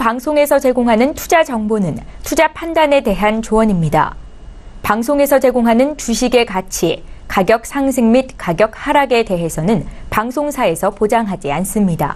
방송에서 제공하는 투자 정보는 투자 판단에 대한 조언입니다. 방송에서 제공하는 주식의 가치, 가격 상승 및 가격 하락에 대해서는 방송사에서 보장하지 않습니다.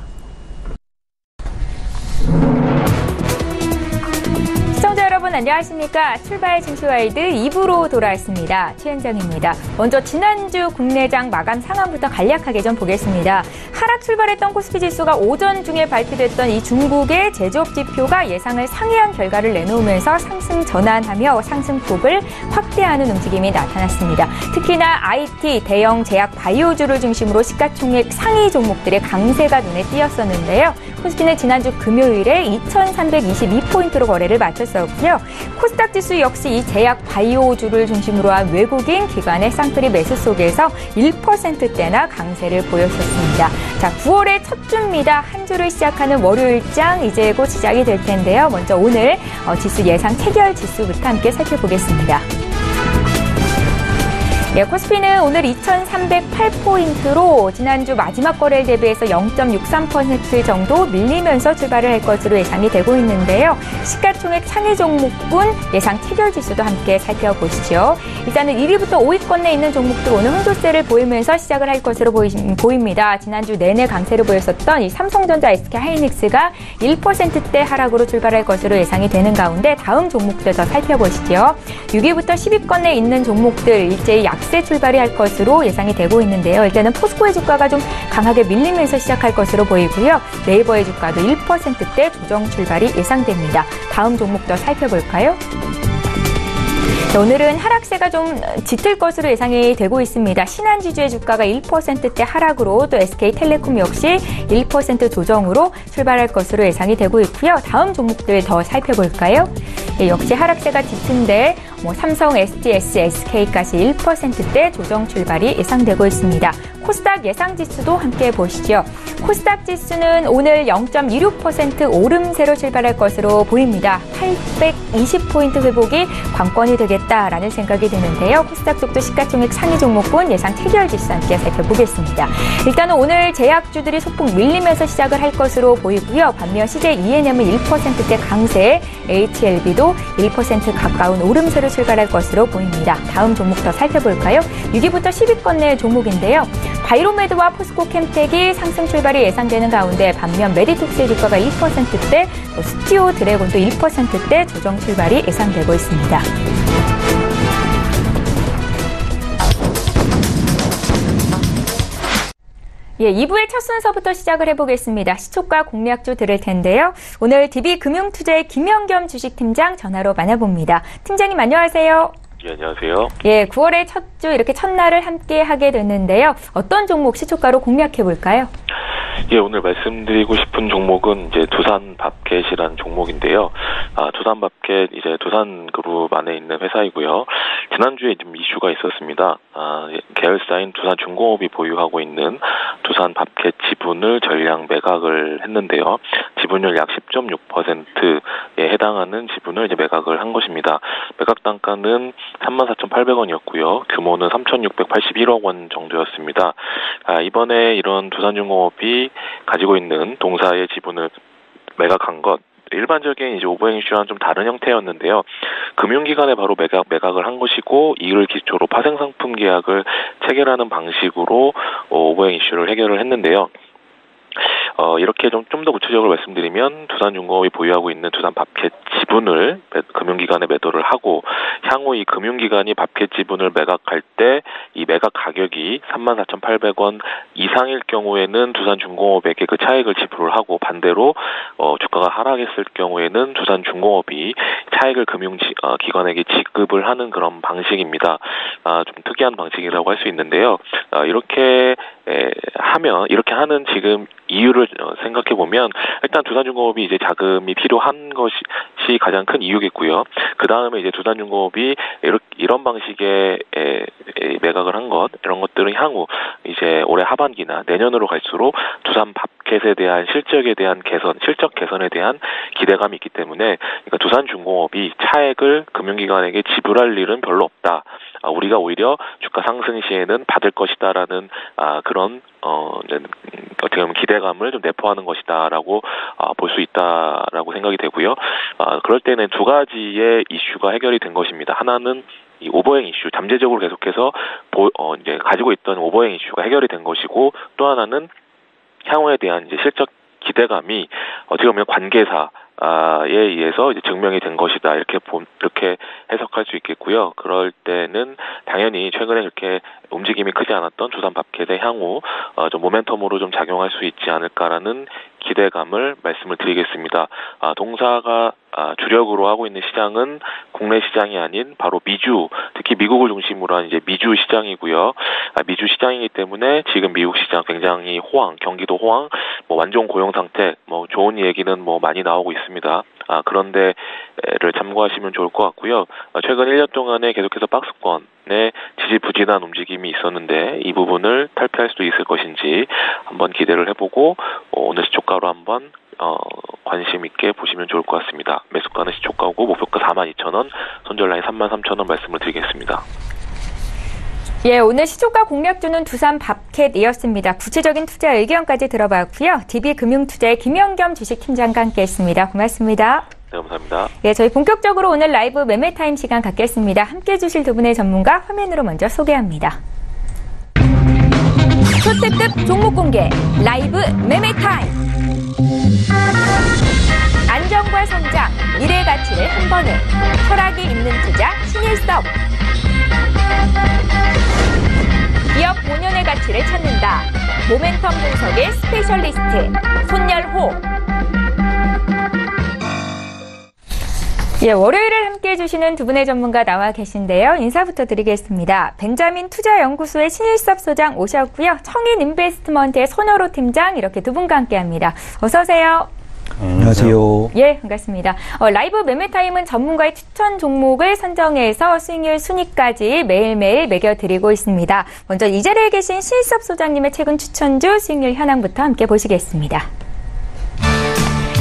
시청자 여러분 안녕하십니까? 출발 증시와이드 2부로 돌아왔습니다. 최현정입니다. 먼저 지난주 국내장 마감 상황부터 간략하게 좀 보겠습니다. 하락 출발했던 코스피 지수가 오전 중에 발표됐던 이 중국의 제조업 지표가 예상을 상회한 결과를 내놓으면서 상승 전환하며 상승폭을 확대하는 움직임이 나타났습니다. 특히나 IT, 대형 제약 바이오주를 중심으로 시가총액 상위 종목들의 강세가 눈에 띄었었는데요. 코스피는 지난주 금요일에 2,322포인트로 거래를 마쳤었고요. 코스닥 지수 역시 이 제약 바이오주를 중심으로 한 외국인 기관의 쌍끌이 매수 속에서 1%대나 강세를 보였었습니다. 자, 9월의 첫 주입니다. 한 주를 시작하는 월요일장 이제 곧 시작이 될 텐데요. 먼저 오늘 지수 예상 체결 지수부터 함께 살펴보겠습니다. 예, 코스피는 오늘 2,308포인트로 지난주 마지막 거래일 대비해서 0.63% 정도 밀리면서 출발을 할 것으로 예상이 되고 있는데요. 시가총액 상위 종목군 예상 체결 지수도 함께 살펴보시죠. 일단은 1위부터 5위권 내에 있는 종목들 오늘 흥조세를 보이면서 시작을 할 것으로 보입니다. 지난주 내내 강세를 보였었던 이 삼성전자, SK하이닉스가 1%대 하락으로 출발할 것으로 예상이 되는 가운데 다음 종목들 더 살펴보시죠. 6위부터 10위권 내에 있는 종목들 일제히 약세 출발이 할 것으로 예상이 되고 있는데요. 일단은 포스코의 주가가 좀 강하게 밀리면서 시작할 것으로 보이고요. 네이버의 주가도 1%대 조정 출발이 예상됩니다. 다음 종목 더 살펴볼까요? 오늘은 하락세가 좀 짙을 것으로 예상이 되고 있습니다. 신한지주의 주가가 1%대 하락으로 또 SK텔레콤 역시 1% 조정으로 출발할 것으로 예상이 되고 있고요. 다음 종목들 더 살펴볼까요? 예, 역시 하락세가 짙은데 삼성, STS, SK까지 1%대 조정 출발이 예상되고 있습니다. 코스닥 예상지수도 함께 보시죠. 코스닥 지수는 오늘 0.26% 오름세로 출발할 것으로 보입니다. 820포인트 회복이 관건이 되겠다라는 생각이 드는데요. 코스닥 쪽도 시가총액 상위 종목군 예상 체결 지수 함께 살펴보겠습니다. 일단은 오늘 제약주들이 소폭 밀리면서 시작을 할 것으로 보이고요. 반면 CJ ENM은 1%대 강세, HLB도 1% 가까운 오름세로 출발할 것으로 보입니다. 다음 종목 더 살펴볼까요? 6위부터 10위권 내 종목인데요. 바이로메드와 포스코 캠텍이 상승 출발이 예상되는 가운데 반면 메디톡스의 주가가 2%대, 또 스튜어 드래곤도 1%대 조정 출발이 예상되고 있습니다. 예, 2부의 첫 순서부터 시작을 해보겠습니다. 시초가 공략주 들을 텐데요. 오늘 DB금융투자의 김영겸 주식팀장 전화로 만나봅니다. 팀장님 안녕하세요. 예, 안녕하세요. 예, 9월의 첫 주 이렇게 첫날을 함께 하게 됐는데요. 어떤 종목 시초가로 공략해 볼까요? 예, 오늘 말씀드리고 싶은 종목은 이제 두산밥켓이라는 종목인데요. 두산밥켓 이제 두산그룹 안에 있는 회사이고요. 지난주에 좀 이슈가 있었습니다. 계열사인 두산중공업이 보유하고 있는 두산밥켓 지분을 전량 매각을 했는데요. 지분율 약 10.6%에 해당하는 지분을 이제 매각을 한 것입니다. 매각 단가는 34,800원이었고요. 규모는 3,681억 원 정도였습니다. 이번에 이런 두산중공업이 가지고 있는 동사의 지분을 매각한 것, 일반적인 이제 오버행 이슈와는 좀 다른 형태였는데요. 금융기관에 바로 매각을 한 것이고 이를 기초로 파생상품 계약을 체결하는 방식으로 오버행 이슈를 해결을 했는데요. 이렇게 좀 더 구체적으로 말씀드리면 두산중공업이 보유하고 있는 두산밥켓 지분을 금융기관에 매도를 하고 향후 이 금융기관이 밥켓 지분을 매각할 때 이 매각 가격이 34,800원 이상일 경우에는 두산중공업에게 그 차액을 지불을 하고 반대로 주가가 하락했을 경우에는 두산중공업이 차액을 금융기관에게 지급을 하는 그런 방식입니다. 좀 특이한 방식이라고 할 수 있는데요. 이렇게 하는 지금 이유를 생각해 보면 일단 두산중공업이 이제 자금이 필요한 것이 가장 큰 이유겠고요. 그 다음에 이제 두산중공업이 이런 방식의 매각을 한 것, 이런 것들은 향후 이제 올해 하반기나 내년으로 갈수록 두산밥켓에 대한 실적 개선에 대한 기대감이 있기 때문에 그러니까 두산중공업이 차액을 금융기관에게 지불할 일은 별로 없다. 우리가 오히려 주가 상승 시에는 받을 것이다라는 그런 어떻게 보면 기대감을 좀 내포하는 것이다라고 볼 수 있다라고 생각이 되고요. 그럴 때는 두 가지의 이슈가 해결이 된 것입니다. 하나는 이 오버행 이슈, 잠재적으로 계속해서 이제 가지고 있던 오버행 이슈가 해결이 된 것이고, 또 하나는 향후에 대한 이제 실적 기대감이 어떻게 보면 관계사에 의해서 이제 증명이 된 것이다, 이렇게 해석할 수 있겠고요. 그럴 때는 당연히 최근에 그렇게 움직임이 크지 않았던 두산밥켓의 향후 좀 모멘텀으로 좀 작용할 수 있지 않을까라는 기대감을 말씀을 드리겠습니다. 동사가 주력으로 하고 있는 시장은 국내 시장이 아닌 바로 미주, 특히 미국을 중심으로 한 이제 미주 시장이고요. 미주 시장이기 때문에 지금 미국 시장 굉장히 호황, 경기도 호황, 완전 고용 상태, 좋은 얘기는 많이 나오고 있습니다. 그런데를 참고하시면 좋을 것 같고요. 최근 1년 동안에 계속해서 박스권의 지지부진한 움직임이 있었는데 이 부분을 탈피할 수 있을 것인지 한번 기대를 해보고 오늘 시초가로 한번 관심 있게 보시면 좋을 것 같습니다. 매수가는 시초가고 목표가 42,000원, 손절라인 33,000원 말씀을 드리겠습니다. 예, 오늘 시초가 공략주는 두산밥켓이었습니다. 구체적인 투자 의견까지 들어봤고요. DB금융투자의 김영겸 주식팀장과 함께했습니다. 고맙습니다. 네, 감사합니다. 예, 저희 본격적으로 오늘 라이브 매매타임 시간 갖겠습니다. 함께해 주실 두 분의 전문가 화면으로 먼저 소개합니다. 초특급 종목 공개 라이브 매매타임. 안정과 성장, 미래 가치를 한 번에 철학이 있는 투자 신일섭. 기업 본연의 가치를 찾는다. 모멘텀 분석의 스페셜리스트 손열호. 예, 월요일을 함께해 주시는 두 분의 전문가 나와 계신데요. 인사부터 드리겠습니다. 벤자민 투자연구소의 신일섭 소장 오셨고요. 청인 인베스트먼트의 손열호 팀장, 이렇게 두 분과 함께합니다. 어서 오세요. 안녕하세요. 예, 반갑습니다. 라이브 매매타임은 전문가의 추천 종목을 선정해서 수익률 순위까지 매일매일 매겨드리고 있습니다. 먼저 이 자리에 계신 신일섭 소장님의 최근 추천주 수익률 현황부터 함께 보시겠습니다.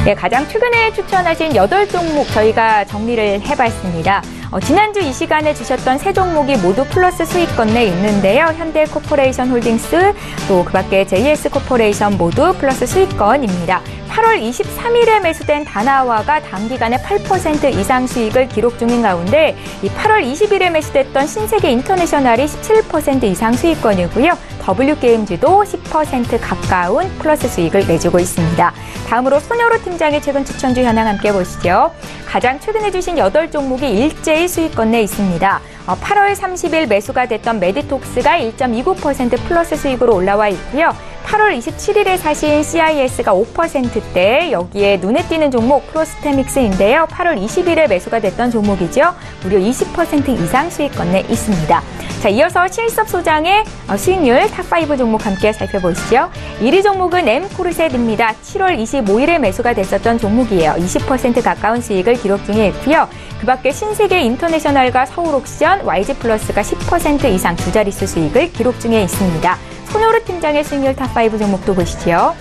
예, 가장 최근에 추천하신 8종목 저희가 정리를 해봤습니다. 지난주 이 시간에 주셨던 세 종목이 모두 플러스 수익권 내에 있는데요. 현대코퍼레이션 홀딩스, 또 그 밖에 JS코퍼레이션 모두 플러스 수익권입니다. 8월 23일에 매수된 다나와가 단기간에 8% 이상 수익을 기록 중인 가운데 이 8월 20일에 매수됐던 신세계 인터내셔널이 17% 이상 수익권이고요. W게임즈도 10% 가까운 플러스 수익을 내주고 있습니다. 다음으로 손열호 팀장의 최근 추천주 현황 함께 보시죠. 가장 최근에 주신 8종목이 일제히 수익권 내에 있습니다. 8월 30일 매수가 됐던 메디톡스가 1.29% 플러스 수익으로 올라와 있고요. 8월 27일에 사신 CIS가 5%대, 여기에 눈에 띄는 종목 프로스테믹스인데요. 8월 20일에 매수가 됐던 종목이죠. 무려 20% 이상 수익권 내에 있습니다. 자, 이어서 신일섭 소장의 수익률 탑5 종목 함께 살펴보시죠. 1위 종목은 M코르셋입니다. 7월 25일에 매수가 됐었던 종목이에요. 20% 가까운 수익을 기록 중에 있고요. 그 밖에 신세계 인터내셔널과 서울옥션, YG플러스가 10% 이상 두 자릿수 수익을 기록 중에 있습니다. 손열호 팀장의 수익률 탑5 종목도 보시죠.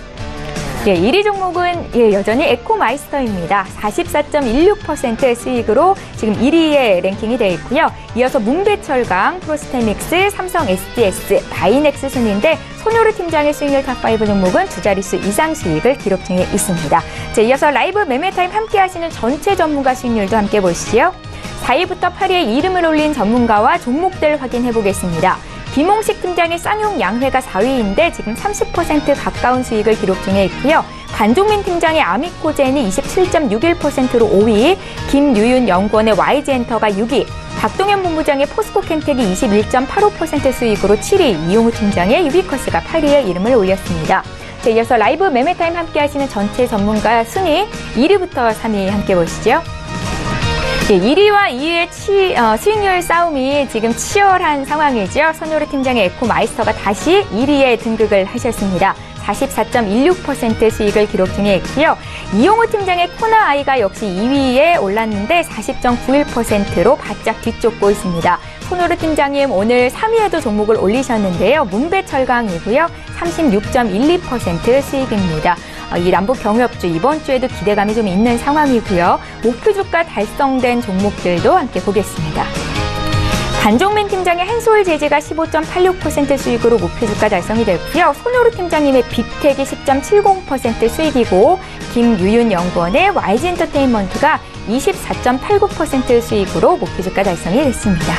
예, 1위 종목은 여전히 에코마이스터입니다. 44.16% 수익으로 지금 1위에 랭킹이 되어 있고요. 이어서 문배철강, 프로스테믹스, 삼성 SDS, 다이넥스 순인데 손열호 팀장의 수익률 탑5 종목은 두 자릿수 이상 수익을 기록 중에 있습니다. 자, 이어서 라이브 매매타임 함께 하시는 전체 전문가 수익률도 함께 보시죠. 4위부터 8위에 이름을 올린 전문가와 종목들 확인해 보겠습니다. 김홍식 팀장의 쌍용 양회가 4위인데 지금 30% 가까운 수익을 기록 중에 있고요. 반종민 팀장의 아미코젠이 27.61%로 5위, 김유윤 연구원의 YG엔터가 6위, 박동현 본부장의 포스코캠텍이 21.85% 수익으로 7위, 이용우 팀장의 유비커스가 8위에 이름을 올렸습니다. 자, 이어서 라이브 매매타임 함께 하시는 전체 전문가 순위 1위부터 3위 함께 보시죠. 1위와 2위의 수익률 싸움이 지금 치열한 상황이죠. 손열호 팀장의 에코마이스터가 다시 1위에 등극을 하셨습니다. 44.16% 수익을 기록 중에 있고요. 이용우 팀장의 코나아이가 역시 2위에 올랐는데 40.91%로 바짝 뒤쫓고 있습니다. 손열호 팀장님 오늘 3위에도 종목을 올리셨는데요. 문배철강이고요. 36.12% 수익입니다. 이 남북 경협주 이번 주에도 기대감이 좀 있는 상황이고요. 목표 주가 달성된 종목들도 함께 보겠습니다. 반종민 팀장의 한솔 제재가 15.86% 수익으로 목표 주가 달성이 됐고요. 손호루 팀장님의 빅텍이 10.70% 수익이고 김유윤 연구원의 YG엔터테인먼트가 24.89% 수익으로 목표 주가 달성이 됐습니다.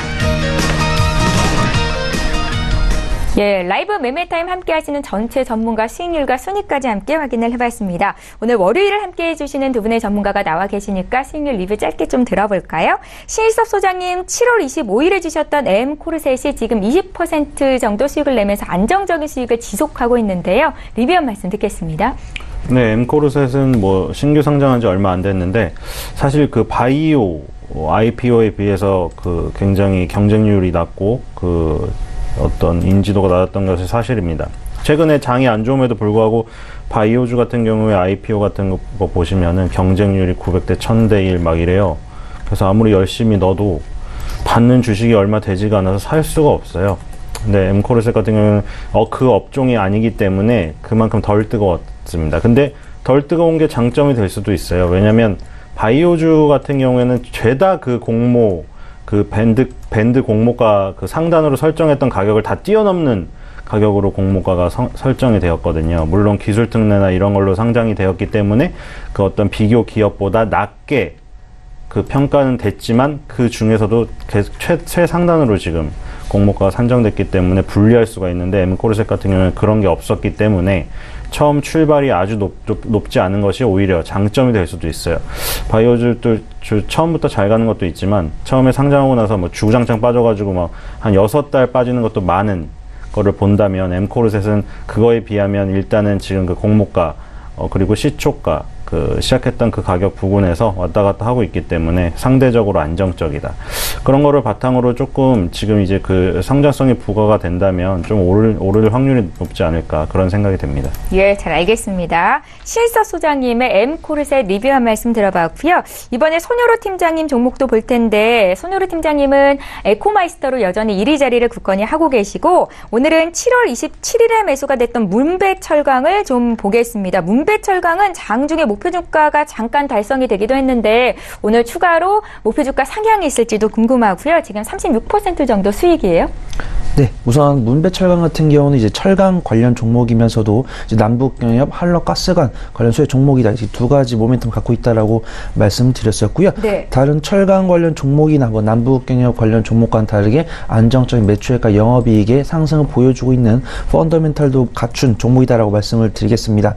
예, 라이브 매매타임 함께 하시는 전체 전문가 수익률과 순위까지 함께 확인을 해봤습니다. 오늘 월요일을 함께 해주시는 두 분의 전문가가 나와 계시니까 수익률 리뷰 짧게 좀 들어볼까요? 신일섭 소장님 7월 25일에 주셨던 M코르셋이 지금 20% 정도 수익을 내면서 안정적인 수익을 지속하고 있는데요. 리뷰 한 말씀 듣겠습니다. 네, M코르셋은 뭐 신규 상장한 지 얼마 안 됐는데 사실 그 바이오 IPO에 비해서 그 굉장히 경쟁률이 낮고 어떤 인지도가 낮았던 것이 사실입니다. 최근에 장이 안 좋음에도 불구하고 바이오주 같은 경우에 IPO 같은 거 보시면은 경쟁률이 900대 1000대 1 막 이래요. 그래서 아무리 열심히 넣어도 받는 주식이 얼마 되지가 않아서 살 수가 없어요. 근데 M코르셋 같은 경우는 그 업종이 아니기 때문에 그만큼 덜 뜨거웠습니다. 근데 덜 뜨거운 게 장점이 될 수도 있어요. 왜냐면 바이오주 같은 경우에는 죄다 그 공모 밴드 공모가 그 상단으로 설정했던 가격을 다 뛰어넘는 가격으로 공모가가 설정이 되었거든요. 물론 기술 특례나 이런 걸로 상장이 되었기 때문에 그 어떤 비교 기업보다 낮게 그 평가는 됐지만 그 중에서도 계속 최상단으로 지금 공모가가 산정됐기 때문에 분리할 수가 있는데 M코르셋 같은 경우는 그런 게 없었기 때문에 처음 출발이 아주 높지 않은 것이 오히려 장점이 될 수도 있어요. 바이오주도 처음부터 잘 가는 것도 있지만 처음에 상장하고 나서 뭐 주구장창 빠져가지고 막 한 6달 빠지는 것도 많은 거를 본다면 M코르셋은 그거에 비하면 일단은 지금 그 공모가 그리고 시초가 시작했던 그 가격 부근에서 왔다 갔다 하고 있기 때문에 상대적으로 안정적이다. 그런 거를 바탕으로 조금 지금 이제 그 성장성이 부과가 된다면 좀 오를 확률이 높지 않을까 그런 생각이 듭니다. 예, 잘 알겠습니다. 신일섭 소장님의 M코르셋 리뷰 한 말씀 들어봤고요. 이번에 손효로 팀장님 종목도 볼 텐데 손효로 팀장님은 에코마이스터로 여전히 1위 자리를 굳건히 하고 계시고 오늘은 7월 27일에 매수가 됐던 문배철강을 좀 보겠습니다. 문배철강은 장중에 목표 주가가 잠깐 달성이 되기도 했는데 오늘 추가로 목표 주가 상향이 있을지도 궁금하고요. 지금 36% 정도 수익이에요. 네, 우선 문배철강 같은 경우는 이제 철강 관련 종목이면서도 이제 남북경협 한러가스관 관련 소액 종목이다. 이제 두 가지 모멘텀을 갖고 있다라고 말씀드렸었고요. 네. 다른 철강 관련 종목이나 뭐 남북경협 관련 종목과는 다르게 안정적인 매출액과 영업이익의 상승을 보여주고 있는 펀더멘탈도 갖춘 종목이다라고 말씀을 드리겠습니다.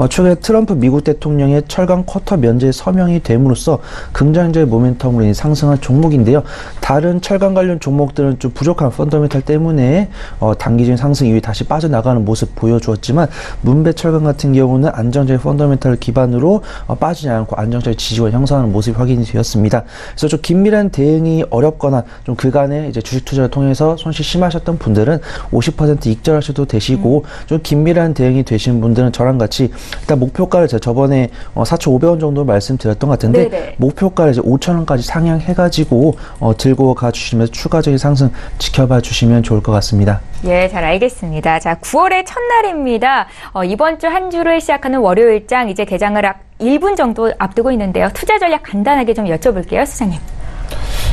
최근에 트럼프 미국 대통령의 철강 쿼터 면제 서명이 됨으로써 긍정적인 모멘텀으로 상승한 종목인데요. 다른 철강 관련 종목들은 좀 부족한 펀더멘탈 때문에 단기적인 상승 이후에 다시 빠져나가는 모습 보여주었지만 문배철강 같은 경우는 안정적인 펀더멘탈을 기반으로 빠지지 않고 안정적인 지지와 형성하는 모습이 확인이 되었습니다. 그래서 좀 긴밀한 대응이 어렵거나 좀 그간의 이제 주식 투자를 통해서 손실 심하셨던 분들은 50% 익절하셔도 되시고 좀 긴밀한 대응이 되신 분들은 저랑 같이 일단 목표가를 제가 저번에 4,500원 정도 말씀드렸던 것 같은데 네네. 목표가를 이제 5,000원까지 상향해가지고 들고 가주시면서 추가적인 상승 지켜봐 주시면 좋을 것 같습니다. 예, 잘 알겠습니다. 자, 9월의 첫날입니다. 이번 주 한 주를 시작하는 월요일장 이제 개장을 1분 정도 앞두고 있는데요. 투자 전략 간단하게 좀 여쭤볼게요, 수장님.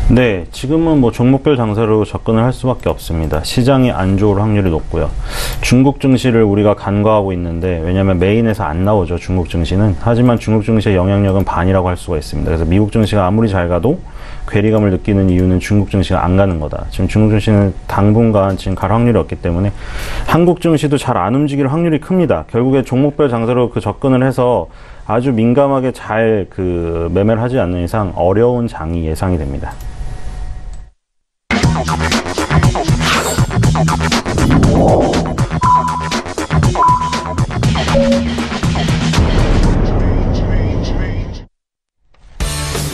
네, 지금은 뭐 종목별 장세로 접근을 할 수밖에 없습니다. 시장이 안 좋을 확률이 높고요. 중국 증시를 우리가 간과하고 있는데 왜냐하면 메인에서 안 나오죠, 중국 증시는. 하지만 중국 증시의 영향력은 반이라고 할 수가 있습니다. 그래서 미국 증시가 아무리 잘 가도 괴리감을 느끼는 이유는 중국 증시가 안 가는 거다. 지금 중국 증시는 당분간 지금 갈 확률이 없기 때문에 한국 증시도 잘 안 움직일 확률이 큽니다. 결국에 종목별 장세로 접근을 해서 아주 민감하게 잘 매매를 하지 않는 이상 어려운 장이 예상이 됩니다.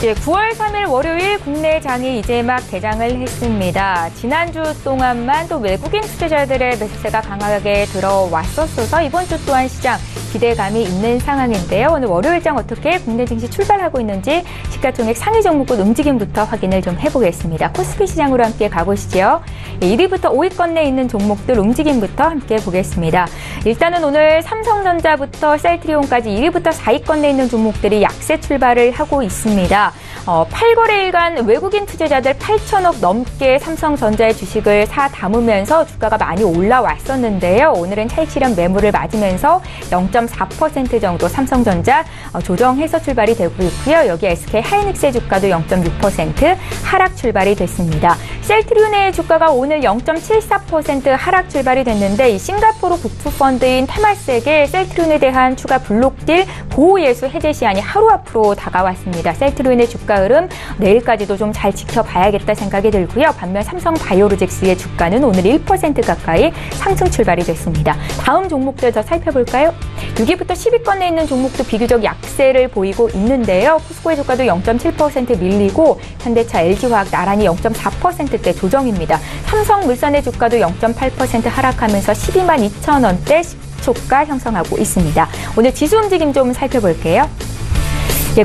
예, 9월 3일 월요일 국내 장이 이제 막 개장을 했습니다. 지난주 동안만 또 외국인 투자자들의 매수세가 강하게 들어왔었어서 이번 주 또한 시장 기대감이 있는 상황인데요. 오늘 월요일장 어떻게 국내 증시 출발하고 있는지 시가총액 상위 종목군 움직임부터 확인을 좀 해보겠습니다. 코스피 시장으로 함께 가보시죠. 1위부터 5위권 내에 있는 종목들 움직임부터 함께 보겠습니다. 일단은 오늘 삼성전자부터 셀트리온까지 1위부터 4위권 내에 있는 종목들이 약세 출발을 하고 있습니다. 8거래일간 외국인 투자자들 8천억 넘게 삼성전자의 주식을 사 담으면서 주가가 많이 올라왔었는데요. 오늘은 차익 실현 매물을 맞으면서 0.4% 정도 삼성전자 조정해서 출발이 되고 있고요. 여기 SK 하이닉스의 주가도 0.6% 하락 출발이 됐습니다. 셀트리온의 주가가 오늘 0.74% 하락 출발이 됐는데 이 싱가포르 국부펀드인 테마스에게 셀트리온에 대한 추가 블록딜 보호예수 해제 시한이 하루 앞으로 다가왔습니다. 셀트리온의 주가 흐름 내일까지도 좀 잘 지켜봐야겠다 생각이 들고요. 반면 삼성바이오로직스의 주가는 오늘 1% 가까이 상승 출발이 됐습니다. 다음 종목들 더 살펴볼까요? 6위부터 10위권에 있는 종목도 비교적 약세를 보이고 있는데요. 포스코의 주가도 0.7% 밀리고 현대차, LG화학 나란히 0.4%대 조정입니다. 삼성물산의 주가도 0.8% 하락하면서 12만 2천 원대 시초가 형성하고 있습니다. 오늘 지수 움직임 좀 살펴볼게요.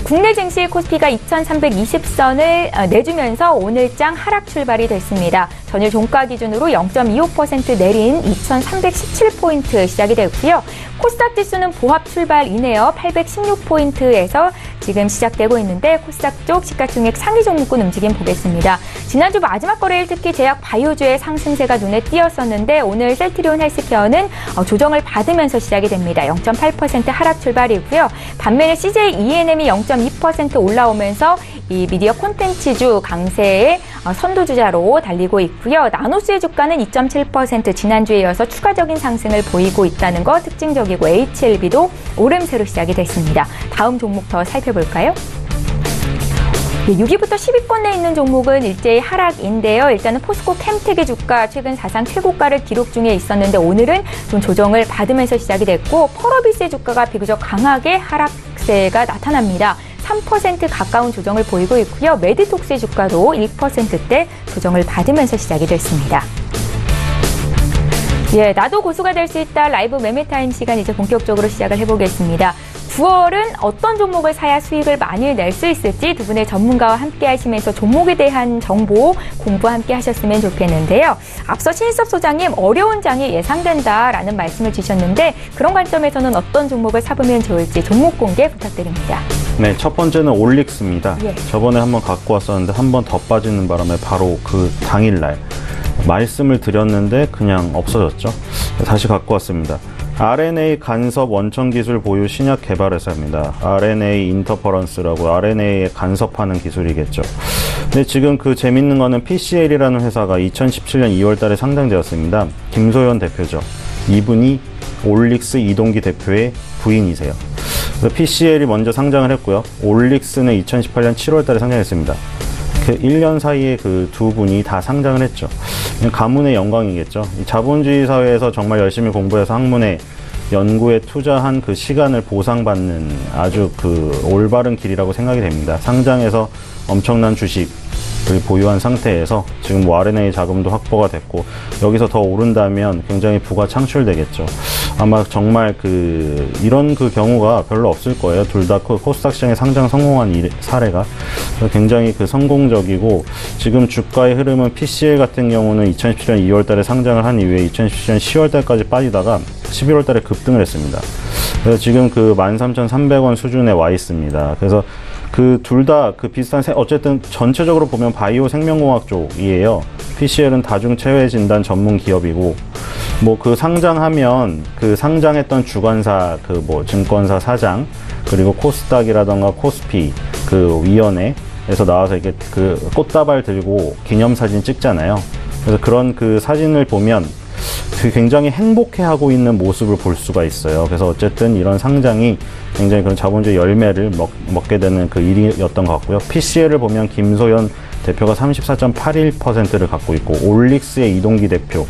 국내 증시 코스피가 2,320선을 내주면서 오늘장 하락 출발이 됐습니다. 전일 종가 기준으로 0.25% 내린 2,317포인트 시작이 됐고요. 코스닥 지수는 보합 출발이네요. 816포인트에서 지금 시작되고 있는데 코스닥 쪽 시가총액 상위 종목군 움직임 보겠습니다. 지난주 마지막 거래일 특히 제약 바이오주의 상승세가 눈에 띄었었는데 오늘 셀트리온 헬스케어는 조정을 받으면서 시작이 됩니다. 0.8% 하락 출발이고요. 반면에 CJ ENM이 0.2% 올라오면서 이 미디어 콘텐츠주 강세의 선두주자로 달리고 있고요. 나노스의 주가는 2.7% 지난주에 이어서 추가적인 상승을 보이고 있다는 거 특징적이고 HLB도 오름세로 시작이 됐습니다. 다음 종목 더 살펴볼까요? 6위부터 10위권에 있는 종목은 일제히 하락인데요. 일단은 포스코 캠텍의 주가 최근 사상 최고가를 기록 중에 있었는데 오늘은 좀 조정을 받으면서 시작이 됐고 펄어비스의 주가가 비교적 강하게 하락세가 나타납니다. 3% 가까운 조정을 보이고 있고요. 메디톡스의 주가도 1%대 조정을 받으면서 시작이 됐습니다. 나도 고수가 될 수 있다 라이브 매매타임 시간 이제 본격적으로 시작을 해보겠습니다. 9월은 어떤 종목을 사야 수익을 많이 낼 수 있을지 두 분의 전문가와 함께 하시면서 종목에 대한 정보 공부 함께 하셨으면 좋겠는데요. 앞서 신인섭 소장님 어려운 장이 예상된다라는 말씀을 주셨는데 그런 관점에서는 어떤 종목을 사보면 좋을지 종목 공개 부탁드립니다. 네, 첫 번째는 올릭스입니다. 저번에 한번 갖고 왔었는데 한 번 더 빠지는 바람에 바로 그 당일날 말씀을 드렸는데 그냥 없어졌죠. 다시 갖고 왔습니다. RNA 간섭 원천 기술 보유 신약 개발 회사입니다. RNA 인터퍼런스라고 RNA에 간섭하는 기술이겠죠. 근데 지금 그 재밌는 거는 PCL이라는 회사가 2017년 2월 달에 상장되었습니다. 김소연 대표죠. 이분이 올릭스 이동기 대표의 부인이세요. 그래서 PCL이 먼저 상장을 했고요. 올릭스는 2018년 7월 달에 상장했습니다. 그 1년 사이에 그 두 분이 다 상장을 했죠. 가문의 영광이겠죠. 이 자본주의 사회에서 정말 열심히 공부해서 학문에 연구에 투자한 그 시간을 보상받는 아주 그 올바른 길이라고 생각이 됩니다. 상장해서 엄청난 주식을 보유한 상태에서 지금 뭐 RNA 자금도 확보가 됐고 여기서 더 오른다면 굉장히 부가 창출되겠죠. 아마 정말 이런 경우가 별로 없을 거예요. 둘 다 코스닥 시장에 상장 성공한 사례가 굉장히 성공적이고 지금 주가의 흐름은 PCL 같은 경우는 2017년 2월 달에 상장을 한 이후에 2017년 10월 달까지 빠지다가 11월 달에 급등을 했습니다. 그래서 지금 13,300원 수준에 와 있습니다. 그래서 둘 다 비슷한 어쨌든 전체적으로 보면 바이오 생명공학 쪽이에요. PCL은 다중체외 진단 전문 기업이고 뭐 상장하면 상장했던 주관사 증권사 사장 그리고 코스닥이라던가 코스피 위원회에서 나와서 이렇게 꽃다발 들고 기념사진 찍잖아요. 그래서 그런 사진을 보면 굉장히 행복해하고 있는 모습을 볼 수가 있어요. 그래서 어쨌든 이런 상장이 굉장히 그런 자본주의 열매를 먹게 되는 일이었던 것 같고요. PCL을 보면 김소연 대표가 34.81%를 갖고 있고 올릭스의 이동기 대표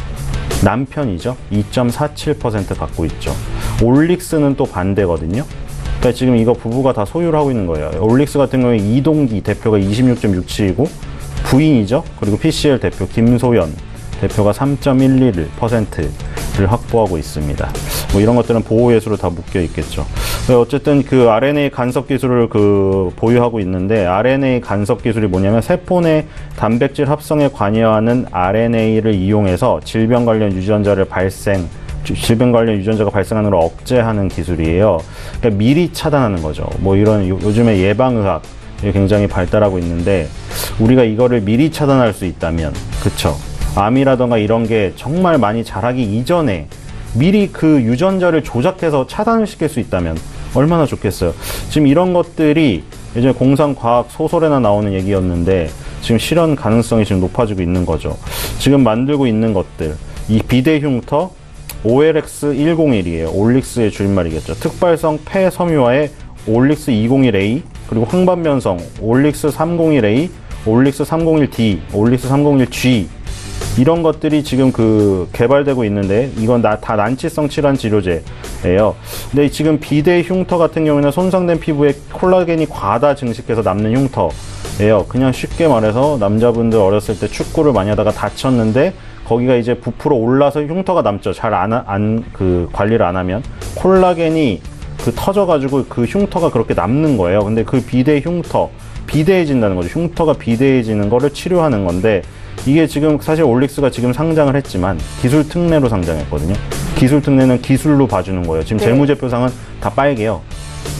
남편이죠. 2.47% 갖고 있죠. 올릭스는 또 반대거든요. 그러니까 지금 이거 부부가 다 소유를 하고 있는 거예요. 올릭스 같은 경우에 이동기 대표가 26.67이고 부인이죠. 그리고 PCL 대표 김소연 대표가 3.11%를 확보하고 있습니다. 뭐 이런 것들은 보호예수로 다 묶여 있겠죠. 어쨌든 RNA 간섭 기술을 보유하고 있는데 RNA 간섭 기술이 뭐냐면 세포 내 단백질 합성에 관여하는 RNA를 이용해서 질병 관련 유전자가 발생하는 걸 억제하는 기술이에요. 그러니까 미리 차단하는 거죠. 뭐 이런 요즘에 예방의학 굉장히 발달하고 있는데 우리가 이거를 미리 차단할 수 있다면, 그쵸? 암이라던가 이런 게 정말 많이 자라기 이전에 미리 그 유전자를 조작해서 차단을 시킬 수 있다면 얼마나 좋겠어요. 지금 이런 것들이 예전에 공상과학 소설에나 나오는 얘기였는데 지금 실현 가능성이 지금 높아지고 있는 거죠. 지금 만들고 있는 것들, 이 비대 흉터 OLX101이에요. 올릭스의 줄임말이겠죠. 특발성 폐섬유화의 올릭스201A, 그리고 황반변성 올릭스301A, 올릭스301D, 올릭스301G, 이런 것들이 지금 개발되고 있는데 이건 다 난치성 질환 치료제예요. 근데 지금 비대 흉터 같은 경우에는 손상된 피부에 콜라겐이 과다 증식해서 남는 흉터예요. 그냥 쉽게 말해서 남자분들 어렸을 때 축구를 많이 하다가 다쳤는데 거기가 이제 부풀어 올라서 흉터가 남죠. 잘 관리를 안 하면 콜라겐이 터져가지고 그 흉터가 그렇게 남는 거예요. 근데 그 비대 흉터, 비대해진다는 거죠. 흉터가 비대해지는 거를 치료하는 건데, 이게 지금 사실 올릭스가 지금 상장을 했지만 기술 특례로 상장했거든요. 기술 특례는 기술로 봐주는 거예요. 지금 재무제표상은 다 빨개요.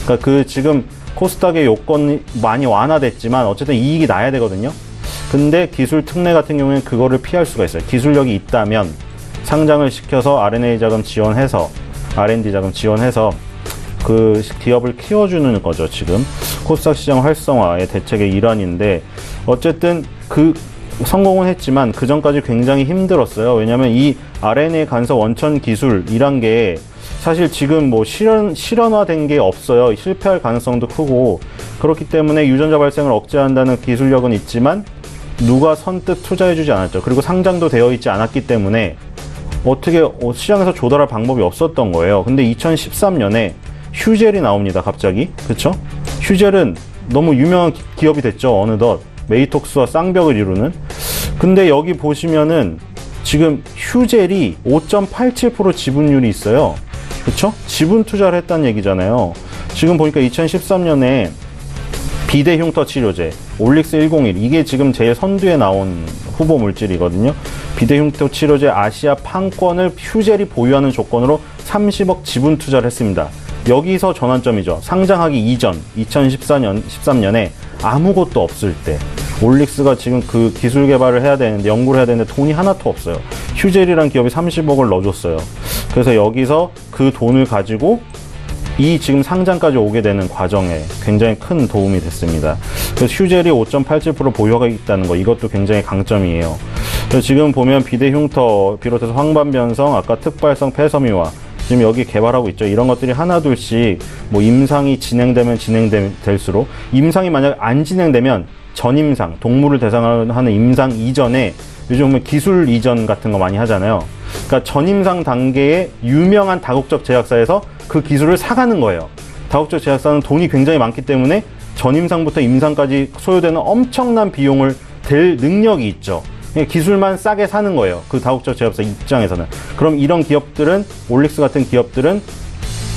그러니까 지금 코스닥의 요건이 많이 완화됐지만 어쨌든 이익이 나야 되거든요. 근데 기술 특례 같은 경우에는 그거를 피할 수가 있어요. 기술력이 있다면 상장을 시켜서 R&D 자금 지원해서 그 기업을 키워주는 거죠. 지금 코스닥 시장 활성화의 대책의 일환인데, 어쨌든 성공은 했지만 그 전까지 굉장히 힘들었어요. 왜냐하면 이 RNA 간섭 원천 기술이란 게 사실 지금 실현화된 게 없어요. 실패할 가능성도 크고, 그렇기 때문에 유전자 발생을 억제한다는 기술력은 있지만 누가 선뜻 투자해주지 않았죠. 그리고 상장도 되어 있지 않았기 때문에 어떻게 시장에서 조달할 방법이 없었던 거예요. 근데 2013년에 휴젤이 나옵니다. 갑자기. 그쵸? 휴젤은 너무 유명한 기업이 됐죠. 어느덧 메이톡스와 쌍벽을 이루는. 근데 여기 보시면은 지금 휴젤이 5.87% 지분율이 있어요. 그쵸? 지분 투자를 했다는 얘기잖아요. 지금 보니까 2013년에 비대 흉터 치료제 올릭스101, 이게 지금 제일 선두에 나온 후보 물질이거든요. 비대 흉터 치료제 아시아 판권을 휴젤이 보유하는 조건으로 30억 지분 투자를 했습니다. 여기서 전환점이죠. 상장하기 이전 2013년에 아무것도 없을 때 올릭스가 지금 그 기술 개발을 해야 되는데, 연구를 해야 되는데 돈이 하나도 없어요. 휴젤이란 기업이 30억을 넣어줬어요. 그래서 여기서 그 돈을 가지고 이 지금 상장까지 오게 되는 과정에 굉장히 큰 도움이 됐습니다. 그래서 휴젤이 5.87% 보유하고 있다는 거, 이것도 굉장히 강점이에요. 그래서 지금 보면 비대 흉터 비롯해서 황반변성, 아까 특발성 폐섬유화, 지금 여기 개발하고 있죠. 이런 것들이 하나둘씩 임상이 진행될수록, 임상이 만약 안 진행되면 전임상, 동물을 대상으로 하는 임상 이전에 요즘 보면 기술 이전 같은 거 많이 하잖아요. 그러니까 전임상 단계의 유명한 다국적 제약사에서 그 기술을 사가는 거예요. 다국적 제약사는 돈이 굉장히 많기 때문에 전임상부터 임상까지 소요되는 엄청난 비용을 댈 능력이 있죠. 기술만 싸게 사는 거예요. 그 다국적 제약사 입장에서는. 그럼 이런 기업들은, 올릭스 같은 기업들은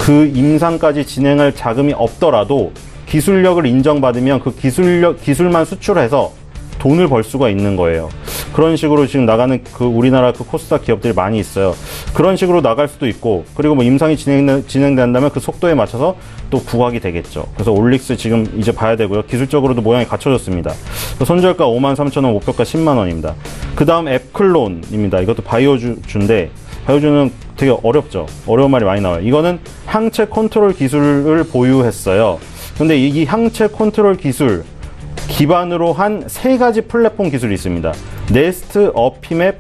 그 임상까지 진행할 자금이 없더라도 기술력을 인정받으면 그 기술만 수출해서 돈을 벌 수가 있는 거예요. 그런 식으로 지금 나가는 우리나라 코스닥 기업들이 많이 있어요. 그런 식으로 나갈 수도 있고, 그리고 임상이 진행된다면 그 속도에 맞춰서 또 부각이 되겠죠. 그래서 올릭스 지금 이제 봐야 되고요. 기술적으로도 모양이 갖춰졌습니다. 손절가 53,000원, 목표가 10만원입니다. 그 다음 앱클론입니다. 이것도 바이오주인데, 바이오주는 되게 어렵죠. 어려운 말이 많이 나와요. 이거는 항체 컨트롤 기술을 보유했어요. 근데 이 항체 컨트롤 기술 기반으로 한 3가지 플랫폼 기술이 있습니다. 네스트, 어피맵,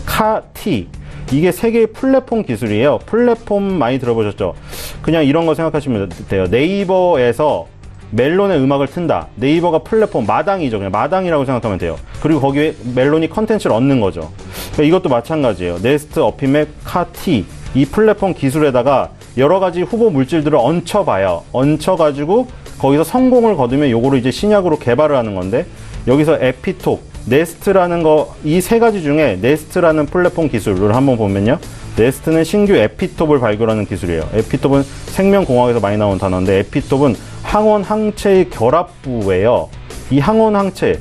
카티. 이게 3개의 플랫폼 기술이에요. 플랫폼 많이 들어보셨죠? 그냥 이런 거 생각하시면 돼요. 네이버에서 멜론의 음악을 튼다. 네이버가 플랫폼, 마당이죠. 그냥 마당이라고 생각하면 돼요. 그리고 거기에 멜론이 컨텐츠를 얻는 거죠. 그러니까 이것도 마찬가지예요. 네스트, 어피맵, 카티. 이 플랫폼 기술에다가 여러 가지 후보 물질들을 얹혀봐요. 얹혀가지고 거기서 성공을 거두면 요거를 이제 신약으로 개발을 하는 건데, 여기서 에피톱, 네스트라는 거, 이 3가지 중에 네스트라는 플랫폼 기술을 한번 보면요. 네스트는 신규 에피톱을 발굴하는 기술이에요. 에피톱은 생명공학에서 많이 나온 단어인데, 에피톱은 항원 항체의 결합부예요. 이 항원 항체,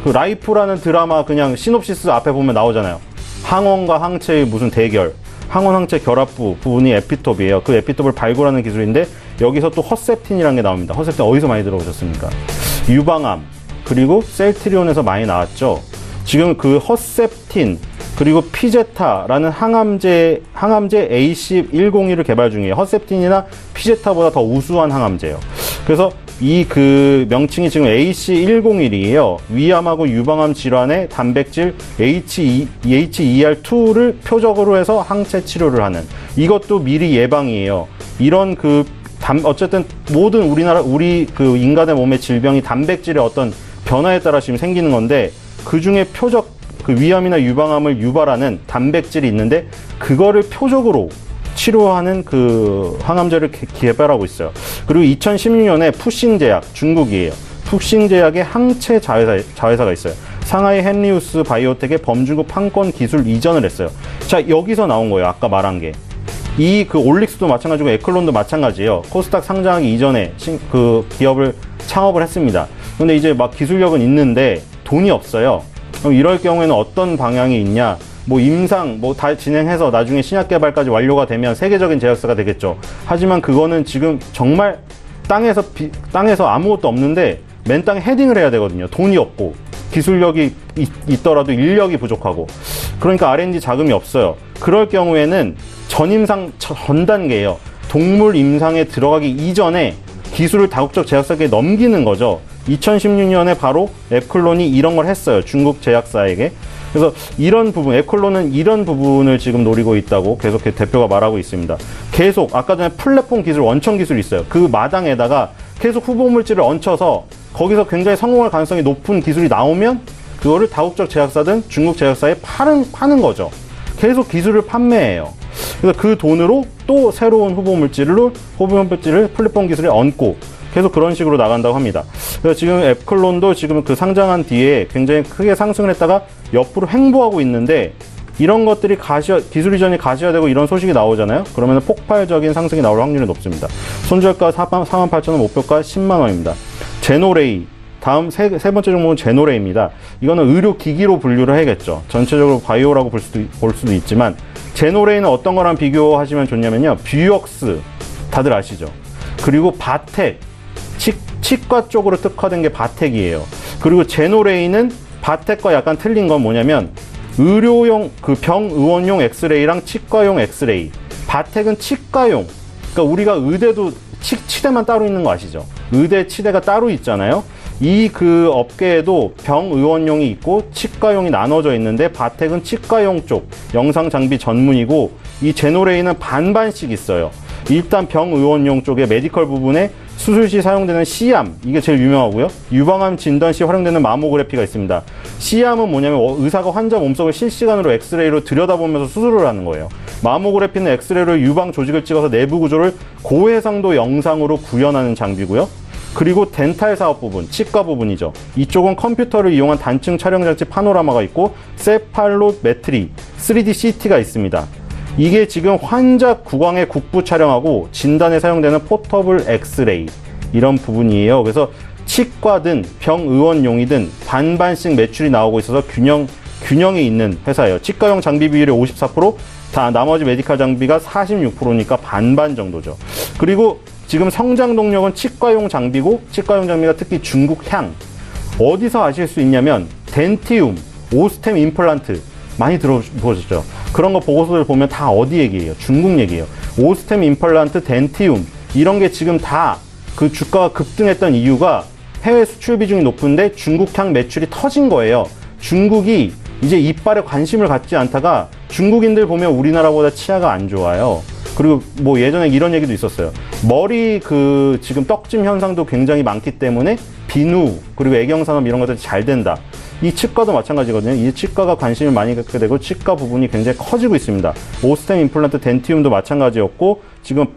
라이프라는 드라마 그냥 시놉시스 앞에 보면 나오잖아요. 항원과 항체의 무슨 대결. 항원 항체 결합부 부분이 에피톱이에요. 그 에피톱을 발굴하는 기술인데, 여기서 또 허셉틴이라는 게 나옵니다. 허셉틴 어디서 많이 들어보셨습니까? 유방암, 그리고 셀트리온에서 많이 나왔죠. 지금 그 허셉틴, 그리고 피제타라는 항암제 AC101을 개발 중이에요. 허셉틴이나 피제타보다 더 우수한 항암제예요. 그래서 이 그 명칭이 지금 AC101이에요. 위암하고 유방암 질환의 단백질 HER2를 표적으로 해서 항체 치료를 하는, 이것도 미리 예방이에요. 이런 어쨌든 모든 우리 그 인간의 몸의 질병이 단백질의 어떤 변화에 따라 지금 생기는 건데, 그 중에 표적, 그 위암이나 유방암을 유발하는 단백질이 있는데, 그거를 표적으로 치료하는 그 항암제를 개발하고 있어요. 그리고 2016년에 푸싱제약, 중국이에요. 푸싱제약의 항체 자회사가 있어요. 상하이 헨리우스 바이오텍의 범중국 판권 기술 이전을 했어요. 자, 여기서 나온 거예요. 아까 말한 게. 그 올릭스도 마찬가지고 에클론도 마찬가지예요. 코스닥 상장하기 이전에 그 기업을 창업을 했습니다. 근데 이제 막 기술력은 있는데 돈이 없어요. 그럼 이럴 경우에는 어떤 방향이 있냐? 뭐 임상 다 진행해서 나중에 신약 개발까지 완료가 되면 세계적인 제약사가 되겠죠. 하지만 그거는 지금 정말 땅에서 아무것도 없는데 맨 땅에 헤딩을 해야 되거든요. 돈이 없고 기술력이 있더라도 인력이 부족하고, 그러니까 R&D 자금이 없어요. 그럴 경우에는 전 단계예요. 동물 임상에 들어가기 이전에 기술을 다국적 제약사에게 넘기는 거죠. 2016년에 바로 에클론이 이런 걸 했어요. 중국 제약사에게. 그래서 이런 부분, 에클론은 이런 부분을 지금 노리고 있다고 계속 대표가 말하고 있습니다. 계속 아까 전에 플랫폼 기술, 원천 기술이 있어요. 그 마당에다가 계속 후보 물질을 얹혀서 거기서 굉장히 성공할 가능성이 높은 기술이 나오면 그거를 다국적 제약사든 중국 제약사에 파는 거죠. 계속 기술을 판매해요. 그래서 그 돈으로 또 새로운 후보 물질을 플랫폼 기술에 얹고 계속 그런 식으로 나간다고 합니다. 그래서 지금 에클론도 지금 그 상장한 뒤에 굉장히 크게 상승을 했다가 옆으로 횡보하고 있는데, 이런 것들이 기술 이전이 가시화되고 이런 소식이 나오잖아요. 그러면 폭발적인 상승이 나올 확률이 높습니다. 손절가 48,000원, 목표가 10만 원입니다. 제노레이, 다음 세 번째 종목은 제노레이입니다. 이거는 의료기기로 분류를 해야겠죠. 전체적으로 바이오라고 볼 수도 있지만, 제노레이는 어떤 거랑 비교하시면 좋냐면요. 뷰역스, 다들 아시죠? 그리고 바텍, 치과 쪽으로 특화된 게 바텍이에요. 그리고 제노레이는 바텍과 약간 틀린 건 뭐냐면, 의료용, 그 병의원용 엑스레이랑 치과용 엑스레이. 바텍은 치과용. 그러니까 우리가 의대도 치대만 따로 있는 거 아시죠? 의대, 치대가 따로 있잖아요. 그 업계에도 병의원용이 있고 치과용이 나눠져 있는데, 바텍은 치과용 쪽 영상 장비 전문이고, 이 제노레이는 반반씩 있어요. 일단 병의원용 쪽에 메디컬 부분에 수술 시 사용되는 C암, 이게 제일 유명하고요. 유방암 진단 시 활용되는 마모그래피가 있습니다. C암은 뭐냐면 의사가 환자 몸속을 실시간으로 엑스레이로 들여다보면서 수술을 하는 거예요. 마모그래피는 엑스레이로 유방 조직을 찍어서 내부 구조를 고해상도 영상으로 구현하는 장비고요. 그리고 덴탈 사업 부분, 치과 부분이죠. 이쪽은 컴퓨터를 이용한 단층 촬영 장치 파노라마가 있고, 세팔로메트리, 3D CT가 있습니다. 이게 지금 환자 구강의 국부 촬영하고 진단에 사용되는 포터블 엑스레이, 이런 부분이에요. 그래서 치과든 병의원용이든 반반씩 매출이 나오고 있어서 균형이 있는 회사예요. 치과용 장비 비율이 54%, 나머지 메디컬 장비가 46%니까 반반 정도죠. 그리고 지금 성장 동력은 치과용 장비고, 치과용 장비가 특히 중국향. 어디서 아실 수 있냐면 덴티움, 오스템 임플란트 많이 들어보셨죠? 그런 거 보고서를 보면 다 어디 얘기예요? 중국 얘기예요. 오스템 임플란트, 덴티움, 이런 게 지금 다 그 주가가 급등했던 이유가 해외 수출 비중이 높은데 중국향 매출이 터진 거예요. 중국이 이제 이빨에 관심을 갖지 않다가, 중국인들 보면 우리나라보다 치아가 안 좋아요. 그리고 뭐 예전에 이런 얘기도 있었어요. 머리 지금 떡짐 현상도 굉장히 많기 때문에 비누, 그리고 애경산업 이런 것들이 잘 된다. 이 치과도 마찬가지거든요. 이 치과가 관심을 많이 갖게 되고 치과 부분이 굉장히 커지고 있습니다. 오스템 임플란트, 덴티움도 마찬가지였고, 지금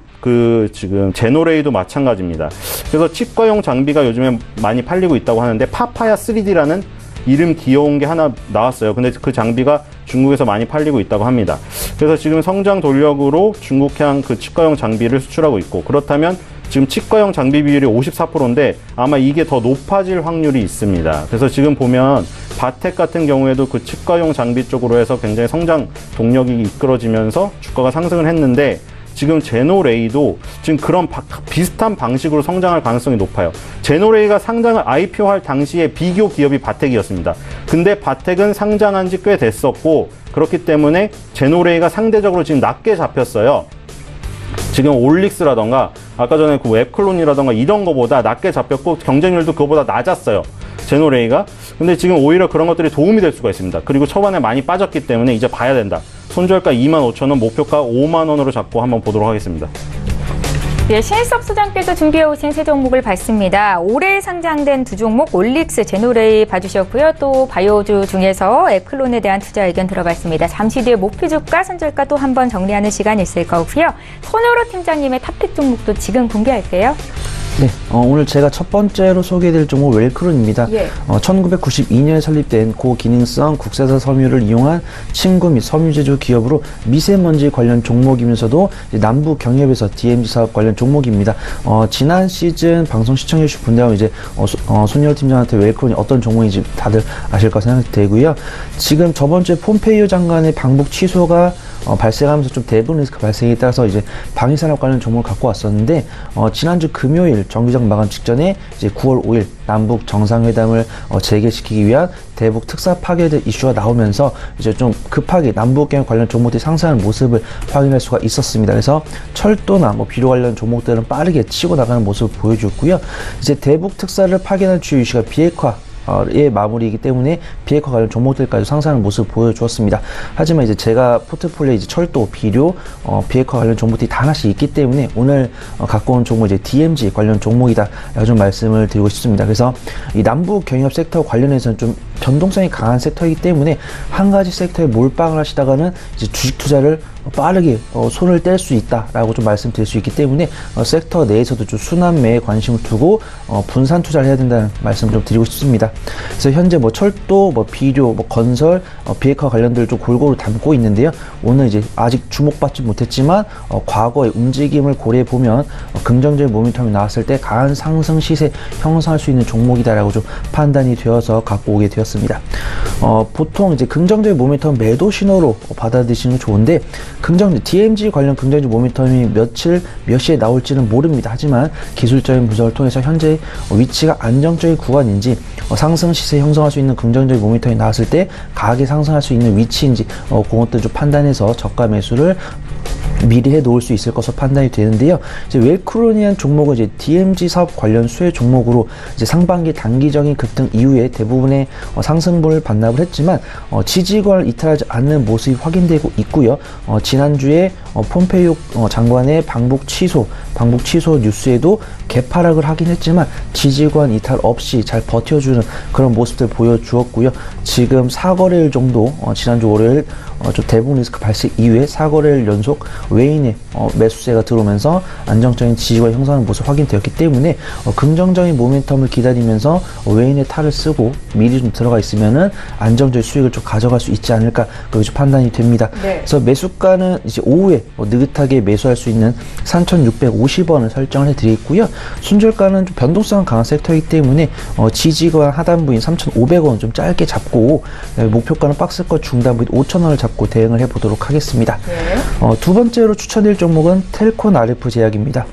제노레이도 마찬가지입니다. 그래서 치과용 장비가 요즘에 많이 팔리고 있다고 하는데, 파파야 3D라는 이름 귀여운 게 하나 나왔어요. 근데 그 장비가 중국에서 많이 팔리고 있다고 합니다. 그래서 지금 성장 동력으로 중국향 그 치과용 장비를 수출하고 있고, 그렇다면 지금 치과용 장비 비율이 54%인데 아마 이게 더 높아질 확률이 있습니다. 그래서 지금 보면 바텍 같은 경우에도 그 치과용 장비 쪽으로 해서 굉장히 성장 동력이 이끌어지면서 주가가 상승을 했는데, 지금 제노레이도 지금 그런 비슷한 방식으로 성장할 가능성이 높아요. 제노레이가 상장을 IPO할 당시에 비교 기업이 바텍이었습니다. 근데 바텍은 상장한 지 꽤 됐었고 그렇기 때문에 제노레이가 상대적으로 지금 낮게 잡혔어요. 지금 올릭스라던가 아까 전에 그 웹클론이라던가 이런 거보다 낮게 잡혔고 경쟁률도 그거보다 낮았어요. 제노레이가. 근데 지금 오히려 그런 것들이 도움이 될 수가 있습니다. 그리고 초반에 많이 빠졌기 때문에 이제 봐야 된다. 손절가 25,000원, 목표가 5만 원으로 잡고 한번 보도록 하겠습니다. 예, 신일섭 소장께서 준비해 오신 세 종목을 봤습니다. 올해 상장된 두 종목 올릭스, 제노레이 봐주셨고요. 또 바이오주 중에서 앱클론에 대한 투자 의견 들어봤습니다. 잠시 뒤에 목표 주가, 손절가 또 한 번 정리하는 시간이 있을 거고요. 손효로 팀장님의 탑픽 종목도 지금 공개할게요. 네, 오늘 제가 첫 번째로 소개해드릴 종목 웰크론입니다. 1992년에 설립된 고기능성 국산사 섬유를 이용한 침구 및 섬유 제조 기업으로 미세먼지 관련 종목이면서도 남부 경협에서 DMZ 사업 관련 종목입니다. 지난 시즌 방송 시청해주신 분들하고 이제 손효로 팀장한테 웰크론이 어떤 종목인지 다들 아실 거 생각이 되고요. 지금 저번 주에 폼페이오 장관의 방북 취소가 발생하면서 좀 대분 리스크 발생에 따라서 이제 방위산업 관련 종목을 갖고 왔었는데 지난주 금요일 정기적 마감 직전에 이제 9월 5일 남북 정상회담을 재개시키기 위한 대북 특사 파괴 이슈가 나오면서 이제 좀 급하게 남북 경협 관련 종목들이 상승하는 모습을 확인할 수가 있었습니다. 그래서 철도나 뭐 비료 관련 종목들은 빠르게 치고 나가는 모습을 보여줬고요. 이제 대북 특사를 파괴하는 주요 이슈가 비핵화 의 마무리이기 때문에 비핵화 관련 종목들까지 상승하는 모습을 보여주었습니다. 하지만 이제 제가 포트폴리오에 이제 철도, 비료, 비핵화 관련 종목들이 다 하나씩 있기 때문에 오늘 갖고 온 종목 이제 DMZ 관련 종목이다라고 좀 말씀을 드리고 싶습니다. 그래서 이 남북 경협 섹터 관련해서는 좀 변동성이 강한 섹터이기 때문에 한 가지 섹터에 몰빵을 하시다가는 이제 주식 투자를 빠르게 손을 뗄 수 있다라고 좀 말씀드릴 수 있기 때문에 섹터 내에서도 좀 순환매에 관심을 두고 분산 투자를 해야 된다는 말씀을 좀 드리고 싶습니다. 그래서 현재 뭐 철도, 뭐 비료, 뭐 건설, 비핵화 관련들을 좀 골고루 담고 있는데요. 오늘 이제 아직 주목받지 못했지만 과거의 움직임을 고려해 보면 긍정적인 모멘텀이 나왔을 때 강한 상승 시세 형성할 수 있는 종목이다라고 좀 판단이 되어서 갖고 오게 되었습니다. 보통 이제 긍정적인 모멘텀 매도 신호로 받아들이시는 게 좋은데 DMZ 관련 긍정적 모멘텀이 며칠 몇 시에 나올지는 모릅니다. 하지만 기술적인 분석을 통해서 현재 위치가 안정적인 구간인지 상승 시세 형성할 수 있는 긍정적인 모멘텀이 나왔을 때 가격이 상승할 수 있는 위치인지 그것들 좀 판단해서 저가 매수를 미리 해 놓을 수 있을 것으로 판단이 되는데요. 이제 웰크론이란 종목은 이제 DMZ 사업 관련 수혜 종목으로 이제 상반기 단기적인 급등 이후에 대부분의 상승분을 반납을 했지만 지지권을 이탈하지 않는 모습이 확인되고 있고요. 지난주에 폼페이오 장관의 방북 취소 뉴스에도 개파락을 하긴 했지만 지지권 이탈 없이 잘 버텨주는 그런 모습들 보여주었고요. 지금 4거래일 정도 지난주 월요일 좀 대북 리스크 발생 이후에 4거래일 연속 외인의 매수세가 들어오면서 안정적인 지지권 형성하는 모습 확인되었기 때문에 긍정적인 모멘텀을 기다리면서 외인의 탈을 쓰고 미리 좀 들어가 있으면은 안정적인 수익을 좀 가져갈 수 있지 않을까 그렇게 판단이 됩니다. 네. 그래서 매수가는 이제 오후에 느긋하게 매수할 수 있는 3,650원을 설정을 해드리고요. 순절가는 좀 변동성 강한 섹터이기 때문에 지지권 하단부인 3,500원 좀 짧게 잡고 목표가는 박스권 중단부인 5,000원을 잡고 대응을 해보도록 하겠습니다. 네. 두 번째로 추천드릴 종목은 텔콘 RF 제약입니다.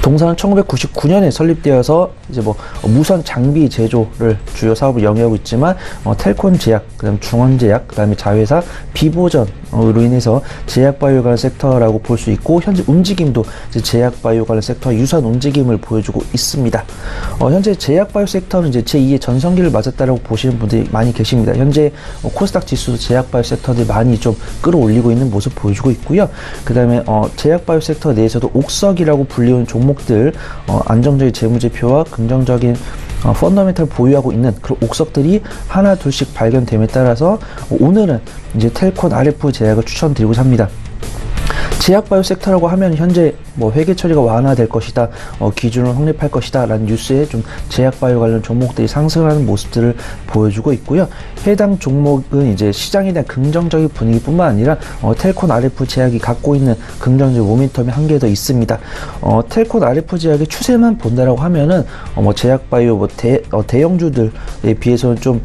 동사는 1999년에 설립되어서 이제 뭐 무선 장비 제조를 주요 사업을 영위하고 있지만 텔콘 제약, 그다음 중원 제약, 그다음에 자회사 비보전으로 인해서 제약 바이오 관련 섹터라고 볼 수 있고 현재 움직임도 이제 제약 바이오 관련 섹터와 유사한 움직임을 보여주고 있습니다. 현재 제약 바이오 섹터는 이제 제2의 전성기를 맞았다라고 보시는 분들이 많이 계십니다. 현재 코스닥 지수도 제약 바이오 섹터들이 많이 좀 끌어올리고 있는 모습 보여주고 있고요. 그다음에 제약 바이오 섹터 내에서도 옥석이라고 불리는 종목들 안정적인 재무제표와 긍정적인 펀더멘탈 보유하고 있는 그런 옥석들이 하나 둘씩 발견됨에 따라서 오늘은 이제 텔콘 RF 제약을 추천드리고자 합니다. 제약바이오 섹터라고 하면 현재 뭐 회계 처리가 완화될 것이다, 기준을 확립할 것이다 라는 뉴스에 좀 제약바이오 관련 종목들이 상승하는 모습들을 보여주고 있고요. 해당 종목은 이제 시장에 대한 긍정적인 분위기뿐만 아니라 텔콘 RF 제약이 갖고 있는 긍정적 모멘텀이 한 개 더 있습니다. 텔콘 RF 제약의 추세만 본다라고 하면은 뭐 제약바이오 대형주들에 비해서는 좀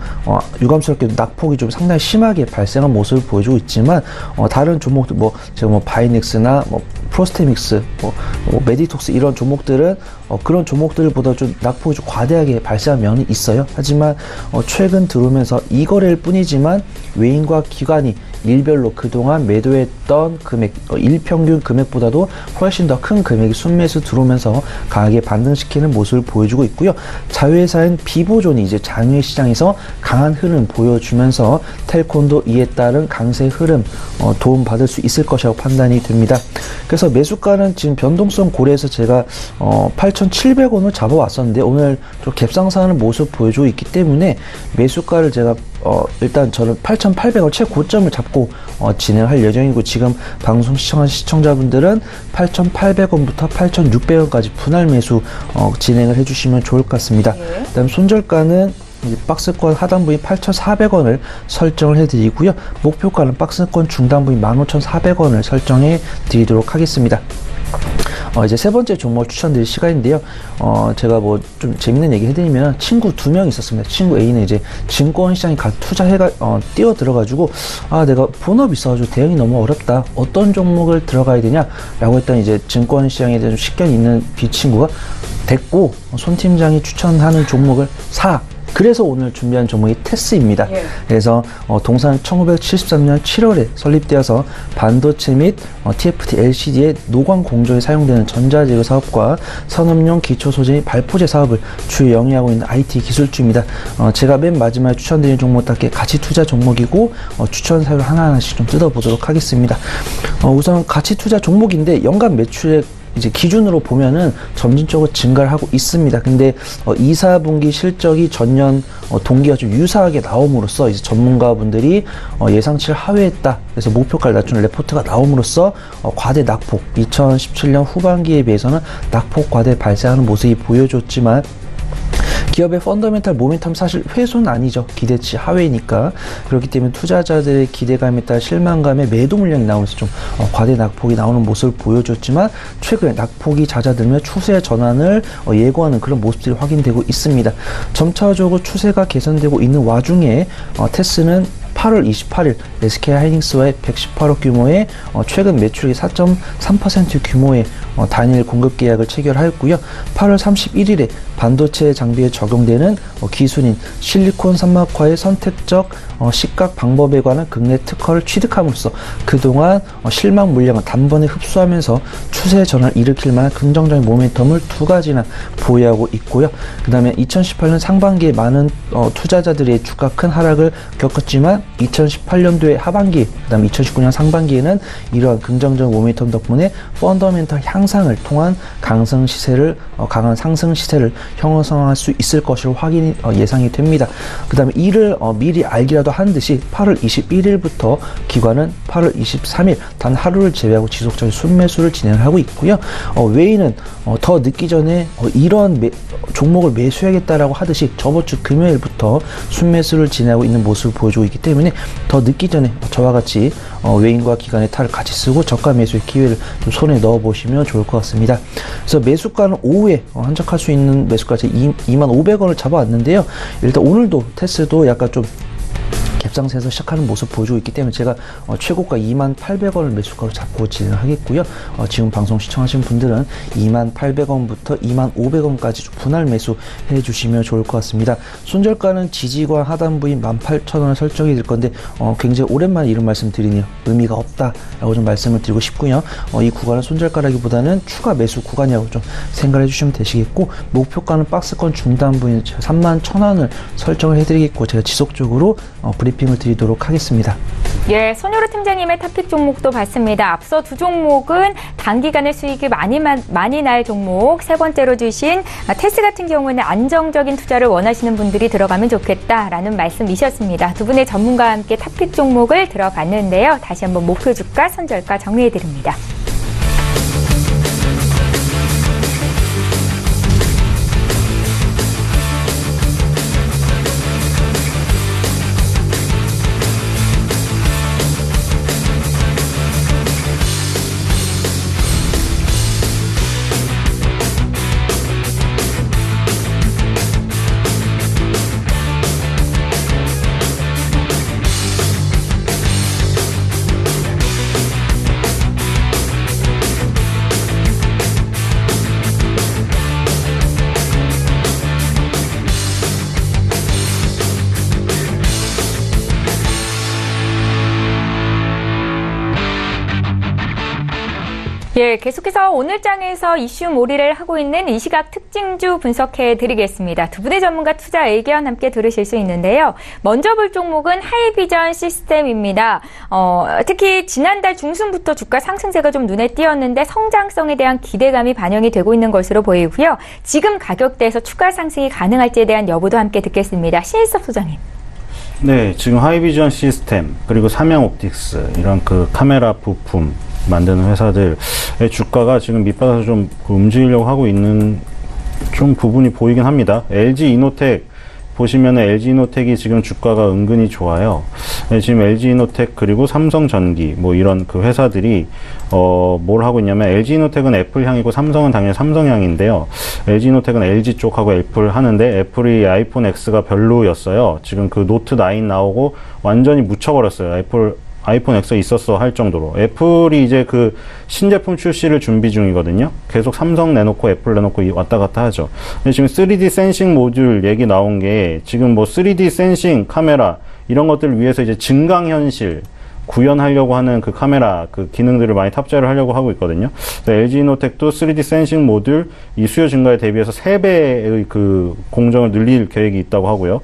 유감스럽게 낙폭이 좀 상당히 심하게 발생한 모습을 보여주고 있지만 다른 종목들 제가 바이넥스 아이넥스나 뭐 프로스테믹스, 메디톡스 이런 종목들은 그런 종목들보다 좀 낙폭이 좀 과대하게 발생한 면이 있어요. 하지만 최근 들어오면서 이 거래일 뿐이지만 외인과 기관이 일별로 그동안 매도했던 금액, 일평균 금액보다도 훨씬 더 큰 금액이 순매수 들어오면서 강하게 반등시키는 모습을 보여주고 있고요. 자회사인 비보존이 이제 장외 시장에서 강한 흐름 보여주면서 텔콘도 이에 따른 강세 흐름 도움받을 수 있을 것이라고 판단이 됩니다. 그래서 매수가는 지금 변동성 고려해서 제가 8,700원을 잡아왔었는데 오늘 좀 갭상승하는 모습 보여주고 있기 때문에 매수가를 제가 일단 저는 8,800원 최고점을 잡고 진행할 예정이고, 지금 방송 시청한 시청자분들은 8,800원부터 8,600원까지 분할 매수 진행을 해주시면 좋을 것 같습니다. 네. 그다음 손절가는 박스권 하단부인 8,400원을 설정을 해드리고요. 목표가는 박스권 중단부인 15,400원을 설정해 드리도록 하겠습니다. 이제 세 번째 종목 추천드릴 시간인데요. 제가 뭐 좀 재밌는 얘기 해드리면 친구 2명 있었습니다. 친구 A는 이제 증권시장에 투자해가 뛰어 들어가지고 내가 본업이 있어가지고 대응이 너무 어렵다. 어떤 종목을 들어가야 되냐라고 했더니 이제 증권시장에 대한 좀 식견이 있는 B 친구가 됐고 손 팀장이 추천하는 종목을 그래서 오늘 준비한 종목이 테스입니다. 예. 그래서 동사는 1973년 7월에 설립되어서 반도체 및 TFT LCD의 노광 공정에 사용되는 전자재료 사업과 산업용 기초소재 및 발포제 사업을 주 영위하고 있는 IT 기술주입니다. 제가 맨 마지막에 추천드린 종목답게 가치 투자 종목이고 추천 사유를 하나하나씩 좀 뜯어보도록 하겠습니다. 우선 가치 투자 종목인데 연간 매출액 이제 기준으로 보면은 점진적으로 증가를 하고 있습니다. 근데 2, 4분기 실적이 전년 동기와 좀 유사하게 나옴으로써 이제 전문가분들이 예상치를 하회했다. 그래서 목표가를 낮춘 레포트가 나옴으로써 과대 낙폭, 2017년 후반기에 비해서는 낙폭 과대 발생하는 모습이 보여줬지만 기업의 펀더멘탈 모멘텀 사실 훼손은 아니죠. 기대치 하회니까. 그렇기 때문에 투자자들의 기대감에 따라 실망감에 매도 물량이 나오면서 좀 과대 낙폭이 나오는 모습을 보여줬지만 최근에 낙폭이 잦아들며 추세 전환을 예고하는 그런 모습들이 확인되고 있습니다. 점차적으로 추세가 개선되고 있는 와중에 테스는 8월 28일 SK하이닉스와의 118억 규모의 최근 매출액 4.3% 규모의 단일 공급 계약을 체결하였고요. 8월 31일에 반도체 장비에 적용되는 기술인 실리콘 산막화의 선택적 시각 방법에 관한 국내 특허를 취득함으로써 그동안 실망 물량을 단번에 흡수하면서 추세 전환을 일으킬 만한 긍정적인 모멘텀을 두 가지나 보유하고 있고요. 그 다음에 2018년 상반기에 많은 투자자들의 주가 큰 하락을 겪었지만 2018년도의 하반기, 그 다음에 2019년 상반기에는 이러한 긍정적 모멘텀 덕분에 펀더멘털 향상을 통한 강한 상승 시세를 형성할 수 있을 것으로 예상이 됩니다. 그 다음에 이를 미리 알기라도 한 듯이 8월 21일부터 기관은 8월 23일 단 하루를 제외하고 지속적인 순매수를 진행하고 있고요. 외인은 더 늦기 전에 이런 종목을 매수해야겠다라고 하듯이 저번 주 금요일부터 순매수를 진행하고 있는 모습을 보여주고 있기 때문에 더 늦기 전에 저와 같이 외인과 기관의 탈을 같이 쓰고 저가 매수의 기회를 좀 손에 넣어 보시면 좋을 것 같습니다. 그래서 매수가는 오후에 한적할 수 있는 매수가 25,500원을 잡아왔는데요. 일단 오늘도 테스도 약간 좀 갭상승에서 시작하는 모습 보여주고 있기 때문에 제가 최고가 28,000원을 매수가로 잡고 진행하겠고요. 지금 방송 시청하신 분들은 28,000원부터 25,000원까지 분할 매수 해주시면 좋을 것 같습니다. 손절가는 지지과 하단부인 18,000원을 설정이 될 건데 굉장히 오랜만에 이런 말씀 드리네요. 의미가 없다라고 좀 말씀을 드리고 싶고요. 이 구간은 손절가라기보다는 추가 매수 구간이라고 좀 생각해 주시면 되시겠고, 목표가는 박스권 중단부인 31,000원을 설정을 해드리겠고, 제가 지속적으로 브리핑을 드리도록 하겠습니다. 예, 손효로 팀장님의 탑픽 종목도 봤습니다. 앞서 두 종목은 단기간에 수익이 많이 날 종목, 세 번째로 주신 테스 같은 경우는 안정적인 투자를 원하시는 분들이 들어가면 좋겠다라는 말씀이셨습니다. 두 분의 전문가와 함께 탑픽 종목을 들어봤는데요. 다시 한번 목표 주가, 손절가 정리해드립니다. 예, 계속해서 오늘 장에서 이슈 몰이를 하고 있는 이 시각 특징주 분석해 드리겠습니다. 두 분의 전문가 투자 의견 함께 들으실 수 있는데요. 먼저 볼 종목은 하이비전 시스템입니다. 특히 지난달 중순부터 주가 상승세가 좀 눈에 띄었는데 성장성에 대한 기대감이 반영이 되고 있는 것으로 보이고요. 지금 가격대에서 추가 상승이 가능할지에 대한 여부도 함께 듣겠습니다. 신일섭 소장님. 네, 지금 하이비전 시스템 그리고 삼양옵틱스 이런 그 카메라 부품 만드는 회사들의 주가가 지금 밑바닥에서 좀 움직이려고 하고 있는 좀 부분이 보이긴 합니다. LG 이노텍 보시면은 LG 이노텍이 지금 주가가 은근히 좋아요. 네, 지금 LG 이노텍 그리고 삼성전기 뭐 이런 그 회사들이 뭘 하고 있냐면 LG 이노텍은 애플향이고 삼성은 당연히 삼성향인데요. LG 이노텍은 LG 쪽하고 애플 하는데 애플이 아이폰 X가 별로였어요. 지금 그 노트 9 나오고 완전히 묻혀버렸어요. 아이폰 X가 있었어 할 정도로. 애플이 이제 그 신제품 출시를 준비 중이거든요. 계속 삼성 내놓고 애플 내놓고 왔다 갔다 하죠. 근데 지금 3D 센싱 모듈 얘기 나온 게 지금 뭐 3D 센싱 카메라 이런 것들을 위해서 이제 증강현실 구현하려고 하는 그 카메라 그 기능들을 많이 탑재를 하려고 하고 있거든요. LG이노텍도 3D 센싱 모듈 이 수요 증가에 대비해서 3배의 그 공정을 늘릴 계획이 있다고 하고요.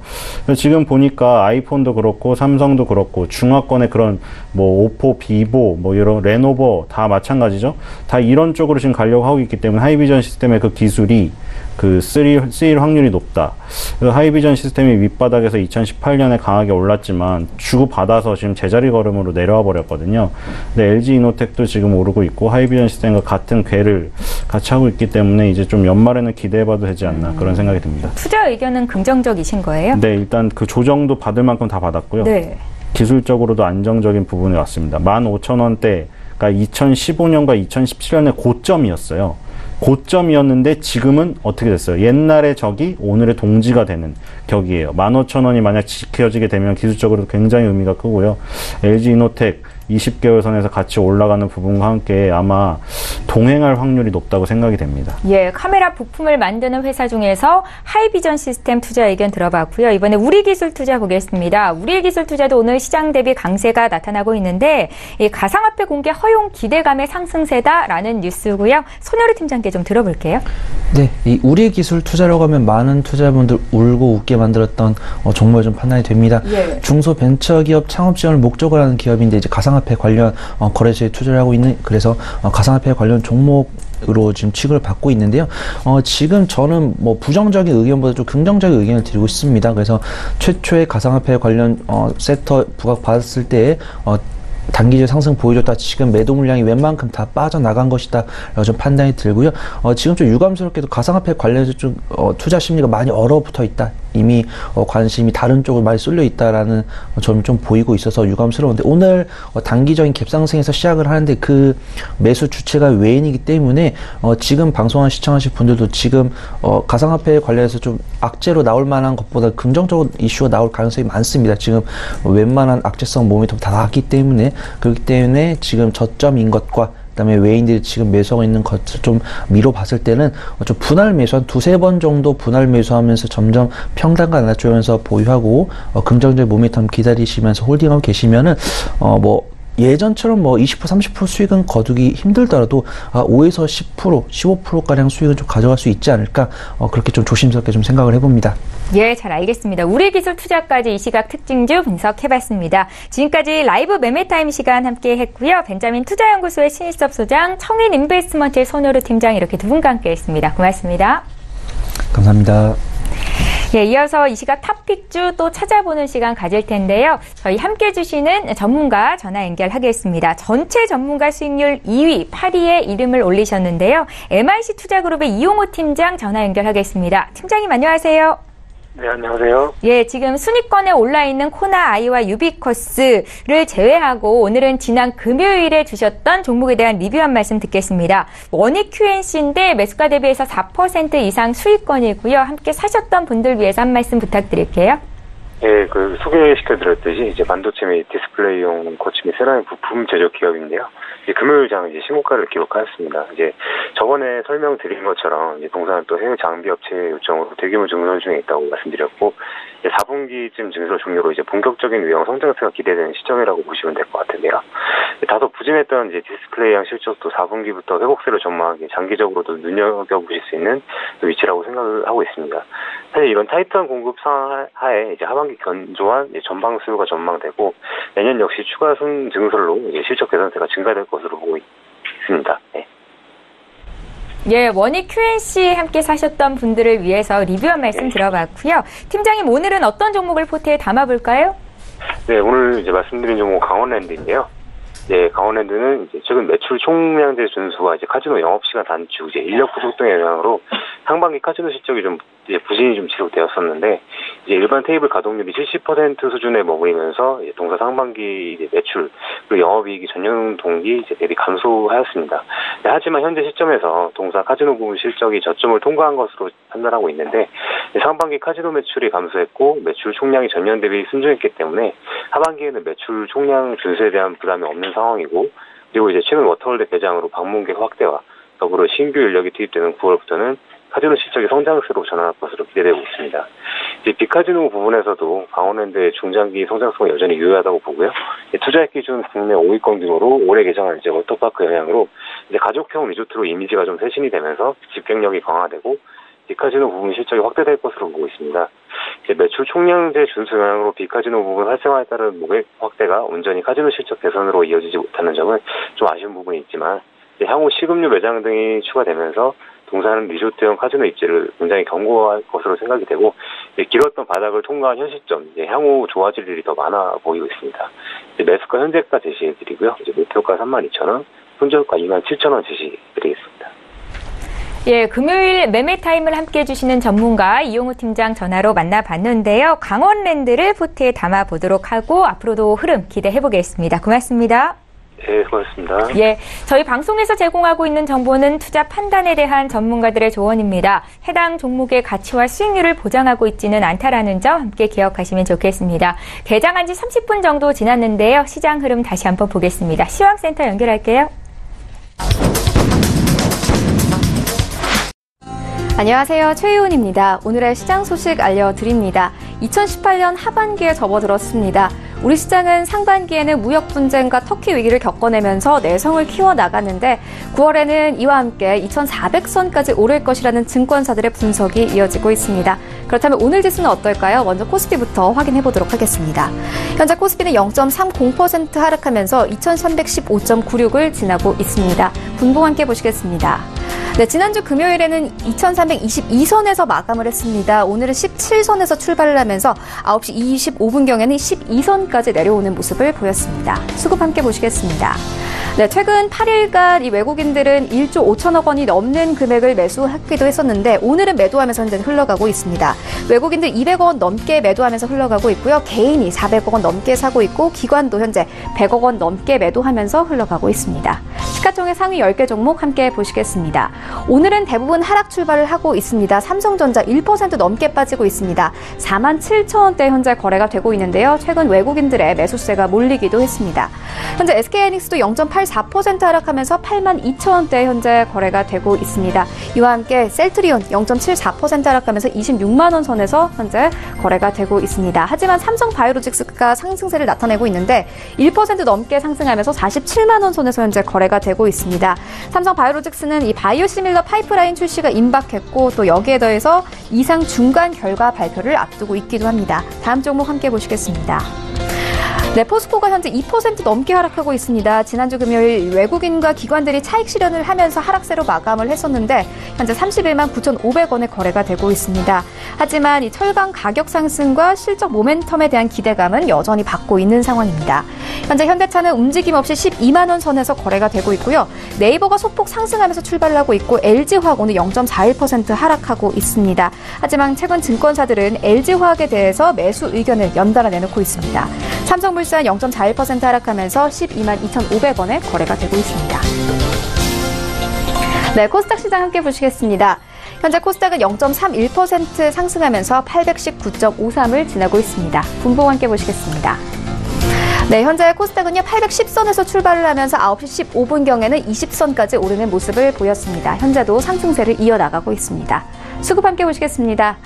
지금 보니까 아이폰도 그렇고 삼성도 그렇고 중화권의 그런 뭐 오포, 비보, 뭐 이런 레노버 다 마찬가지죠. 다 이런 쪽으로 지금 가려고 하고 있기 때문에 하이비전 시스템의 그 기술이 그 쓰일 확률이 높다. 하이비전 시스템이 밑바닥에서 2018년에 강하게 올랐지만 주고받아서 지금 제자리 걸음으로 내려와 버렸거든요. 근데 LG 이노텍도 지금 오르고 있고 하이비전 시스템과 같은 궤를 같이 하고 있기 때문에 이제 좀 연말에는 기대해봐도 되지 않나 그런 생각이 듭니다. 투자 의견은 긍정적이신 거예요? 네, 일단 그 조정도 받을 만큼 다 받았고요. 네. 기술적으로도 안정적인 부분이 왔습니다. 15,000원대가 2015년과 2017년의 고점이었어요. 고점이었는데 지금은 어떻게 됐어요? 옛날의 적이 오늘의 동지가 되는 격이에요. 15,000원이 만약 지켜지게 되면 기술적으로 굉장히 의미가 크고요. LG이노텍 20개월 선에서 같이 올라가는 부분과 함께 아마 동행할 확률이 높다고 생각이 됩니다. 예, 카메라 부품을 만드는 회사 중에서 하이비전 시스템 투자 의견 들어봤고요. 이번에 우리기술투자 보겠습니다. 우리기술투자도 오늘 시장 대비 강세가 나타나고 있는데 이 가상화폐 공개 허용 기대감의 상승세다라는 뉴스고요. 손효리 팀장께 좀 들어볼게요. 네, 이 우리기술투자라고 하면 많은 투자자분들 울고 웃게 만들었던 종목이 좀 판단이 됩니다. 예. 중소벤처기업 창업 지원을 목적으로 하는 기업인데 이제 가상화폐 관련 거래소에 투자를 하고 있는 그래서 가상화폐 관련 종목으로 지금 취급을 받고 있는데요. 지금 저는 뭐 부정적인 의견보다 좀 긍정적인 의견을 드리고 싶습니다. 그래서 최초의 가상화폐 관련 섹터 부각 받았을 때 단기적 상승 보여줬다. 지금 매도 물량이 웬만큼 다 빠져나간 것이다. 라고 좀 판단이 들고요. 지금 좀 유감스럽게도 가상화폐 관련해서 좀 투자 심리가 많이 얼어붙어 있다. 이미 관심이 다른 쪽으로 많이 쏠려 있다라는 점이 좀 보이고 있어서 유감스러운데 오늘 단기적인 갭상승에서 시작을 하는데 그 매수 주체가 외인이기 때문에 지금 방송을 시청하실 분들도 지금 가상화폐 관련해서 좀 악재로 나올 만한 것보다 긍정적인 이슈가 나올 가능성이 많습니다. 지금 웬만한 악재성 모멘텀 다 나왔기 때문에 그렇기 때문에 지금 저점인 것과 그다음에 외인들이 지금 매수하고 있는 것을 좀 미뤄봤을 때는 좀 분할 매수 한 2-3번 정도 분할 매수하면서 점점 평단가 낮추면서 보유하고 긍정적인 모멘텀 기다리시면서 홀딩하고 계시면은 뭐 예전처럼 뭐 20% 30% 수익은 거두기 힘들더라도 5에서 10% 15%가량 수익은 좀 가져갈 수 있지 않을까 그렇게 좀 조심스럽게 좀 생각을 해봅니다. 예, 잘 알겠습니다. 우리기술 투자까지 이 시각 특징주 분석해봤습니다. 지금까지 라이브 매매타임 시간 함께 했고요. 벤자민 투자연구소의 신일섭 소장, 청인 인베스트먼트의 손효리 팀장 이렇게 두 분과 함께 했습니다. 고맙습니다. 감사합니다. 예, 이어서 이 시각 탑픽주 또 찾아보는 시간 가질 텐데요. 저희 함께 해주시는 전문가 전화 연결하겠습니다. 전체 전문가 수익률 2위, 8위에 이름을 올리셨는데요. MIC 투자그룹의 이용호 팀장 전화 연결하겠습니다. 팀장님 안녕하세요. 네, 안녕하세요. 예, 지금 순위권에 올라있는 코나아이와 유비쿼스를 제외하고 오늘은 지난 금요일에 주셨던 종목에 대한 리뷰 한 말씀 듣겠습니다. 원익 QNC인데 매수가 대비해서 4% 이상 수익권이고요. 함께 사셨던 분들 위해서 한 말씀 부탁드릴게요. 예, 그 소개시켜드렸듯이 이제 반도체 및 디스플레이용 거치 및 세라믹 부품 제조 기업인데요. 이제 금요일장 이제 신고가를 기록하였습니다. 이제 저번에 설명드린 것처럼 이제 동사는 또 해외 장비 업체 요청으로 대규모 증설 중에 있다고 말씀드렸고, 이제 4분기쯤 증설 종료로 이제 본격적인 외형 성장세가 기대되는 시점이라고 보시면 될 것 같은데요. 다소 부진했던 이제 디스플레이형 실적도 4분기부터 회복세를 전망하기 장기적으로도 눈여겨보실 수 있는 위치라고 생각을 하고 있습니다. 사실 이런 타이트한 공급 상황 하에 이제 하반기 견조한 이제 전방 수요가 전망되고 내년 역시 추가 증설로 이제 실적 개선세가 증가될 것으로 보고 있습니다. 네. 예, 원익 QNC 함께 사셨던 분들을 위해서 리뷰한 말씀 들어봤고요. 팀장님, 오늘은 어떤 종목을 포트에 담아볼까요? 네, 오늘 이제 말씀드린 종목 강원랜드인데요. 네, 강원랜드는 이제 최근 매출 총량제 준수와 이제 카지노 영업시간 단축, 이제 인력 부족 등의 영향으로 상반기 카지노 실적이 좀 이제 부진이 좀 지속되었었는데 이제 일반 테이블 가동률이 70% 수준에 머무르면서 이제 동사 상반기 이제 매출 그리고 영업이익이 전년 동기 이제 대비 감소하였습니다. 네, 하지만 현재 시점에서 동사 카지노 부분 실적이 저점을 통과한 것으로 판단하고 있는데 상반기 카지노 매출이 감소했고 매출 총량이 전년 대비 순조했기 때문에 하반기에는 매출 총량 준수에 대한 부담이 없는 상황이고 그리고 이제 최근 워터월드 개장으로 방문객 확대와 더불어 신규 인력이 투입되는 9월부터는 카지노 실적이 성장세로 전환할 것으로 기대되고 있습니다. 이제 빅카지노 부분에서도 강원랜드의 중장기 성장성은 여전히 유효하다고 보고요. 투자액 기준 국내 5위권 규모로 올해 개장한 이제 워터파크 영향으로 이제 가족형 리조트로 이미지가 좀 쇄신이 되면서 집객력이 강화되고 빅카지노 부분 실적이 확대될 것으로 보고 있습니다. 이제 매출 총량제 준수 영향으로 빅카지노 부분 활성화에 따른 고객 확대가 온전히 카지노 실적 개선으로 이어지지 못하는 점은 좀 아쉬운 부분이 있지만 이제 향후 시급류 매장 등이 추가되면서 동사는 리조트형 카지노 입지를 굉장히 견고할 것으로 생각이 되고 길었던 바닥을 통과한 현 시점 향후 좋아질 일이 더 많아 보이고 있습니다. 매수가 현재가 제시해드리고요. 이제 목표가 32,000원, 손절가 27,000원 제시해드리겠습니다. 예, 금요일 매매 타임을 함께 해주시는 전문가 이용우 팀장 전화로 만나봤는데요. 강원랜드를 포트에 담아보도록 하고 앞으로도 흐름 기대해보겠습니다. 고맙습니다. 네, 고맙습니다. 예, 저희 방송에서 제공하고 있는 정보는 투자 판단에 대한 전문가들의 조언입니다. 해당 종목의 가치와 수익률을 보장하고 있지는 않다라는 점 함께 기억하시면 좋겠습니다. 개장한 지 30분 정도 지났는데요. 시장 흐름 다시 한번 보겠습니다. 시황센터 연결할게요. 안녕하세요. 최희훈입니다. 오늘의 시장 소식 알려드립니다. 2018년 하반기에 접어들었습니다. 우리 시장은 상반기에는 무역 분쟁과 터키 위기를 겪어내면서 내성을 키워나갔는데 9월에는 이와 함께 2,400선까지 오를 것이라는 증권사들의 분석이 이어지고 있습니다. 그렇다면 오늘 지수는 어떨까요? 먼저 코스피부터 확인해보도록 하겠습니다. 현재 코스피는 0.30% 하락하면서 2,315.96을 지나고 있습니다. 분봉 함께 보시겠습니다. 네, 지난주 금요일에는 2,322선에서 마감을 했습니다. 오늘은 17선에서 출발을 하면서 9시 25분경에는 12선까지 내려오는 모습을 보였습니다. 수급 함께 보시겠습니다. 네, 최근 8일간 이 외국인들은 1조 5천억 원이 넘는 금액을 매수하기도 했었는데 오늘은 매도하면서 현재 흘러가고 있습니다. 외국인들 200억 원 넘게 매도하면서 흘러가고 있고요. 개인이 400억 원 넘게 사고 있고 기관도 현재 100억 원 넘게 매도하면서 흘러가고 있습니다. 시가총액 상위 10개 종목 함께 보시겠습니다. 오늘은 대부분 하락 출발을 하고 있습니다. 삼성전자 1% 넘게 빠지고 있습니다. 47,000원대 현재 거래가 되고 있는데요. 최근 외국인들의 매수세가 몰리기도 했습니다. 현재 SK하이닉스도 0.84% 하락하면서 82,000원대 현재 거래가 되고 있습니다. 이와 함께 셀트리온 0.74% 하락하면서 26만 원 선에서 현재 거래가 되고 있습니다. 하지만 삼성바이오로직스가 상승세를 나타내고 있는데 1% 넘게 상승하면서 47만 원 선에서 현재 거래가 되고 있습니다. 삼성바이오로직스는 이 바이오시밀러 파이프라인 출시가 임박했고 또 여기에 더해서 이상 중간 결과 발표를 앞두고 있기도 합니다. 다음 종목 함께 보시겠습니다. 네, 포스코가 현재 2% 넘게 하락하고 있습니다. 지난주 금요일 외국인과 기관들이 차익 실현을 하면서 하락세로 마감을 했었는데 현재 31만 9,500원에 거래가 되고 있습니다. 하지만 이 철강 가격 상승과 실적 모멘텀에 대한 기대감은 여전히 받고 있는 상황입니다. 현재 현대차는 움직임 없이 12만 원 선에서 거래가 되고 있고요. 네이버가 소폭 상승하면서 출발을 하고 있고 LG화학은 0.41% 하락하고 있습니다. 하지만 최근 증권사들은 LG화학에 대해서 매수 의견을 연달아 내놓고 있습니다. 삼성물산 0.41% 하락하면서 12만 2,500원에 거래가 되고 있습니다. 네, 코스닥 시장 함께 보시겠습니다. 현재 코스닥은 0.31% 상승하면서 819.53을 지나고 있습니다. 분봉 함께 보시겠습니다. 네, 현재 코스닥은요 810선에서 출발을 하면서 9시 15분경에는 20선까지 오르는 모습을 보였습니다. 현재도 상승세를 이어나가고 있습니다. 수급 함께 보시겠습니다.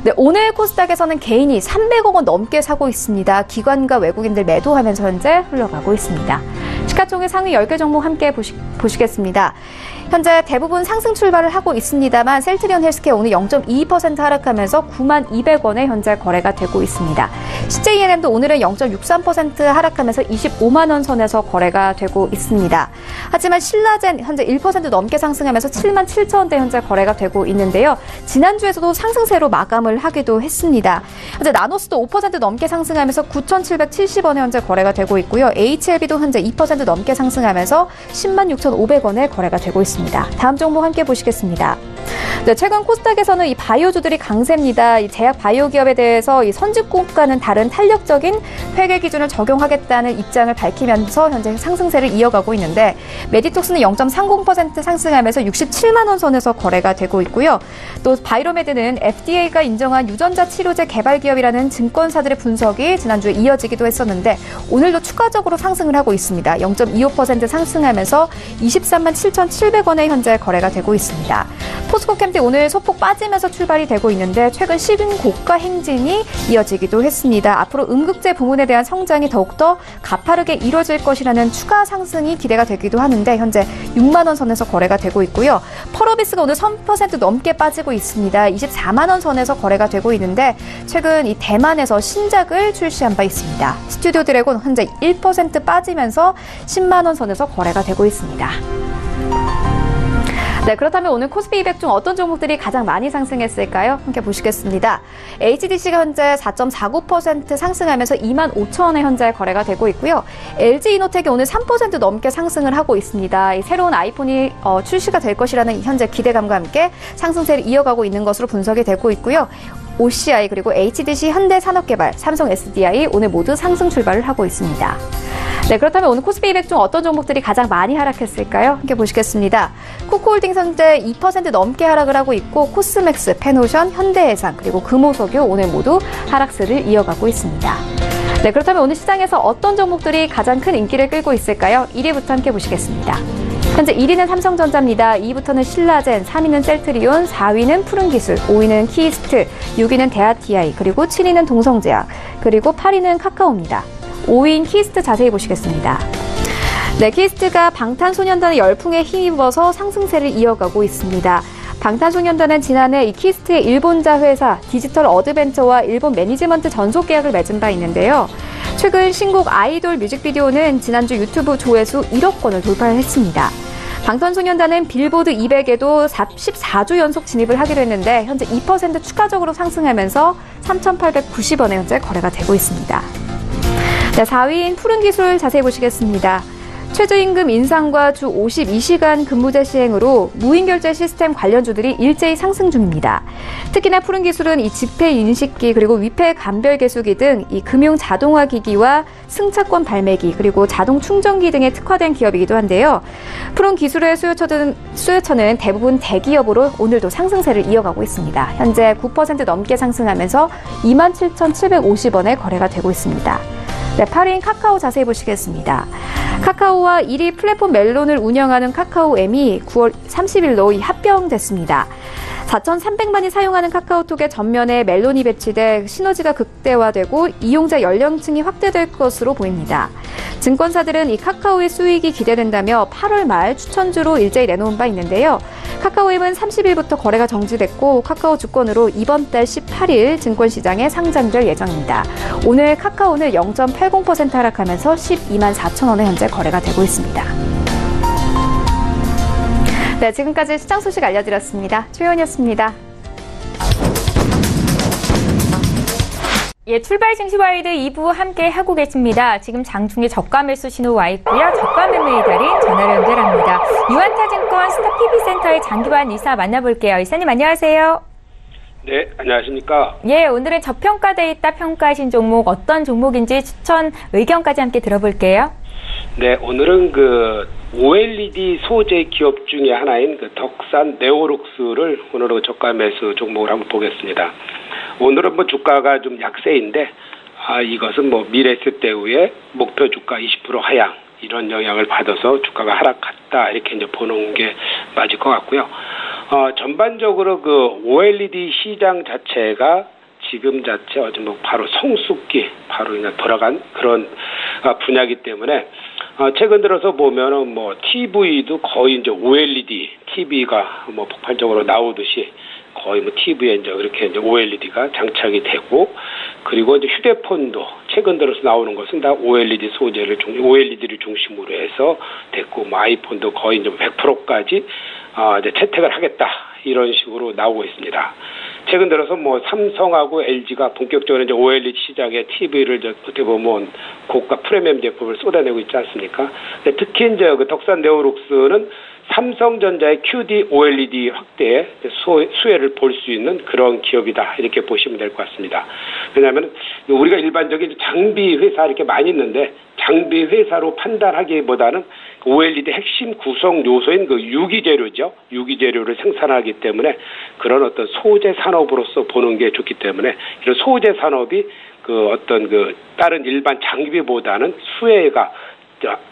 네, 오늘 코스닥에서는 개인이 300억 원 넘게 사고 있습니다. 기관과 외국인들 매도하면서 현재 흘러가고 있습니다. 시가총액 상위 10개 종목 함께 보시겠습니다. 현재 대부분 상승 출발을 하고 있습니다만 셀트리온 헬스케어 오늘 0.22% 하락하면서 92,200원에 현재 거래가 되고 있습니다. CJENM도 오늘은 0.63% 하락하면서 25만 원 선에서 거래가 되고 있습니다. 하지만 신라젠 현재 1% 넘게 상승하면서 77,000원대 현재 거래가 되고 있는데요. 지난주에서도 상승세로 마감을 하기도 했습니다. 현재 나노스도 5% 넘게 상승하면서 9,770원에 현재 거래가 되고 있고요. HLB도 현재 2% 넘게 상승하면서 106,500원에 거래가 되고 있습니다. 다음 종목 함께 보시겠습니다. 네, 최근 코스닥에서는 이 바이오주들이 강세입니다. 이 제약 바이오 기업에 대해서 이 선진국과는 다른 탄력적인 회계 기준을 적용하겠다는 입장을 밝히면서 현재 상승세를 이어가고 있는데 메디톡스는 0.30% 상승하면서 67만 원 선에서 거래가 되고 있고요. 또 바이로메드는 FDA가 인정한 유전자 치료제 개발 기업이라는 증권사들의 분석이 지난주에 이어지기도 했었는데 오늘도 추가적으로 상승을 하고 있습니다. 0.25% 상승하면서 23만 7,700원에 현재 거래가 되고 있습니다. 포스코캠도 오늘 소폭 빠지면서 출발이 되고 있는데 최근 신고가 행진이 이어지기도 했습니다. 앞으로 음극재 부문에 대한 성장이 더욱더 가파르게 이뤄질 것이라는 추가 상승이 기대가 되기도 하는데 현재 6만 원 선에서 거래가 되고 있고요. 펄어비스가 오늘 3% 넘게 빠지고 있습니다. 24만 원 선에서 거래가 되고 있는데 최근 이 대만에서 신작을 출시한 바 있습니다. 스튜디오 드래곤 현재 1% 빠지면서 10만 원 선에서 거래가 되고 있습니다. 네, 그렇다면 오늘 코스피 200 중 어떤 종목들이 가장 많이 상승했을까요? 함께 보시겠습니다. HDC가 현재 4.49% 상승하면서 25,000원에 현재 거래가 되고 있고요. LG이노텍이 오늘 3% 넘게 상승을 하고 있습니다. 이 새로운 아이폰이 출시가 될 것이라는 현재 기대감과 함께 상승세를 이어가고 있는 것으로 분석이 되고 있고요. OCI 그리고 HDC, 현대산업개발, 삼성 SDI 오늘 모두 상승 출발을 하고 있습니다. 네, 그렇다면 오늘 코스피 200 중 어떤 종목들이 가장 많이 하락했을까요? 함께 보시겠습니다. 코코홀딩스 현재 2% 넘게 하락을 하고 있고 코스맥스, 페노션, 현대해상 그리고 금호석유 오늘 모두 하락세를 이어가고 있습니다. 네, 그렇다면 오늘 시장에서 어떤 종목들이 가장 큰 인기를 끌고 있을까요? 1위부터 함께 보시겠습니다. 현재 1위는 삼성전자입니다. 2위부터는 신라젠, 3위는 셀트리온, 4위는 푸른기술, 5위는 키스트, 6위는 대하TI, 그리고 7위는 동성제약, 그리고 8위는 카카오입니다. 5위인 키스트 자세히 보시겠습니다. 네, 키스트가 방탄소년단의 열풍에 힘입어서 상승세를 이어가고 있습니다. 방탄소년단은 지난해 이 키스트의 일본자 회사 디지털 어드벤처와 일본 매니지먼트 전속 계약을 맺은 바 있는데요. 최근 신곡 아이돌 뮤직비디오는 지난주 유튜브 조회수 1억 건을 돌파했습니다. 방탄소년단은 빌보드 200에도 14주 연속 진입을 하기로 했는데 현재 2% 추가적으로 상승하면서 3,890원에 현재 거래가 되고 있습니다. 네, 4위인 푸른기술 자세히 보시겠습니다. 최저임금 인상과 주 52시간 근무제 시행으로 무인결제 시스템 관련주들이 일제히 상승 중입니다. 특히나 푸른기술은 이 지폐 인식기 그리고 위패 감별 개수기 등 이 금융 자동화 기기와 승차권 발매기 그리고 자동 충전기 등에 특화된 기업이기도 한데요. 푸른기술의 수요처는 대부분 대기업으로 오늘도 상승세를 이어가고 있습니다. 현재 9% 넘게 상승하면서 27,750원에 거래가 되고 있습니다. 네, 8위인 카카오 자세히 보시겠습니다. 카카오와 1위 플랫폼 멜론을 운영하는 카카오엠이 9월 30일로 합병됐습니다. 4,300만이 사용하는 카카오톡의 전면에 멜론이 배치돼 시너지가 극대화되고 이용자 연령층이 확대될 것으로 보입니다. 증권사들은 이 카카오의 수익이 기대된다며 8월 말 추천주로 일제히 내놓은 바 있는데요. 카카오엠은 30일부터 거래가 정지됐고 카카오 주권으로 이번 달 18일 증권시장에 상장될 예정입니다. 오늘 카카오는 0.80% 하락하면서 12만 4천 원에 현재 거래가 되고 있습니다. 네, 지금까지 시장 소식 알려드렸습니다. 최현이었습니다. 예, 출발 증시와이드 2부 함께 하고 계십니다. 지금 장중에 저가 매수 신호 와 있고요. 저가 매매의 달인 전화로 연결합니다. 유한타증권 스타PB센터의 장기환 이사 만나볼게요. 이사님 안녕하세요. 네, 안녕하십니까. 예, 오늘은 저평가돼 있다 평가하신 종목 어떤 종목인지 추천 의견까지 함께 들어볼게요. 네, 오늘은 OLED 소재 기업 중에 하나인 덕산 네오룩스를 오늘은 저가 매수 종목을 한번 보겠습니다. 오늘은 주가가 좀 약세인데, 이것은 미래세 때후에 목표 주가 20% 하향, 이런 영향을 받아서 주가가 하락했다, 이렇게 이제 보는 게 맞을 것 같고요. 전반적으로 OLED 시장 자체가 지금 바로 성숙기, 바로 그냥 돌아간 그런 분야이기 때문에, 최근 들어서 보면은 뭐 TV도 거의 이제 OLED TV가 뭐 폭발적으로 나오듯이 거의 뭐 TV에 이제 그렇게 이제 OLED가 장착이 되고, 그리고 이제 휴대폰도 최근 들어서 나오는 것은 다 OLED를 중심으로 해서 됐고, 뭐 아이폰도 거의 이제 100%까지 이제 채택을 하겠다, 이런 식으로 나오고 있습니다. 최근 들어서 뭐 삼성하고 LG가 본격적으로 이제 OLED 시장에 TV를 어떻게 보면 고가 프리미엄 제품을 쏟아내고 있지 않습니까? 특히 이제 그 덕산 네오룩스는 삼성전자의 QD OLED 확대에 수혜를 볼 수 있는 그런 기업이다, 이렇게 보시면 될 것 같습니다. 왜냐하면 우리가 일반적인 장비 회사 이렇게 많이 있는데, 장비 회사로 판단하기보다는 OLED 핵심 구성 요소인 그 유기재료죠. 유기재료를 생산하기 때문에 그런 어떤 소재 산업으로서 보는 게 좋기 때문에, 이런 소재 산업이 그 어떤 그 다른 일반 장비보다는 수혜가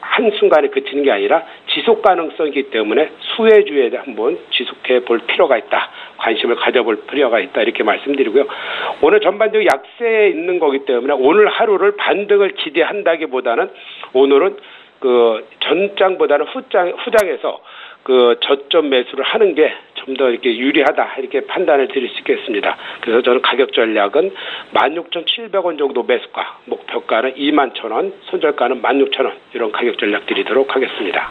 한순간에 그치는 게 아니라 지속 가능성이기 때문에 수혜주에 한번 지속해 볼 필요가 있다, 관심을 가져볼 필요가 있다, 이렇게 말씀드리고요. 오늘 전반적으로 약세에 있는 거기 때문에 오늘 하루를 반등을 기대한다기보다는 오늘은 그 전장보다는 후장에서 그 저점 매수를 하는 게 좀 더 이렇게 유리하다, 이렇게 판단을 드릴 수 있겠습니다. 그래서 저는 가격 전략은 16,700원 정도 매수가, 목표가는 21,000원, 손절가는 16,000원, 이런 가격 전략 드리도록 하겠습니다.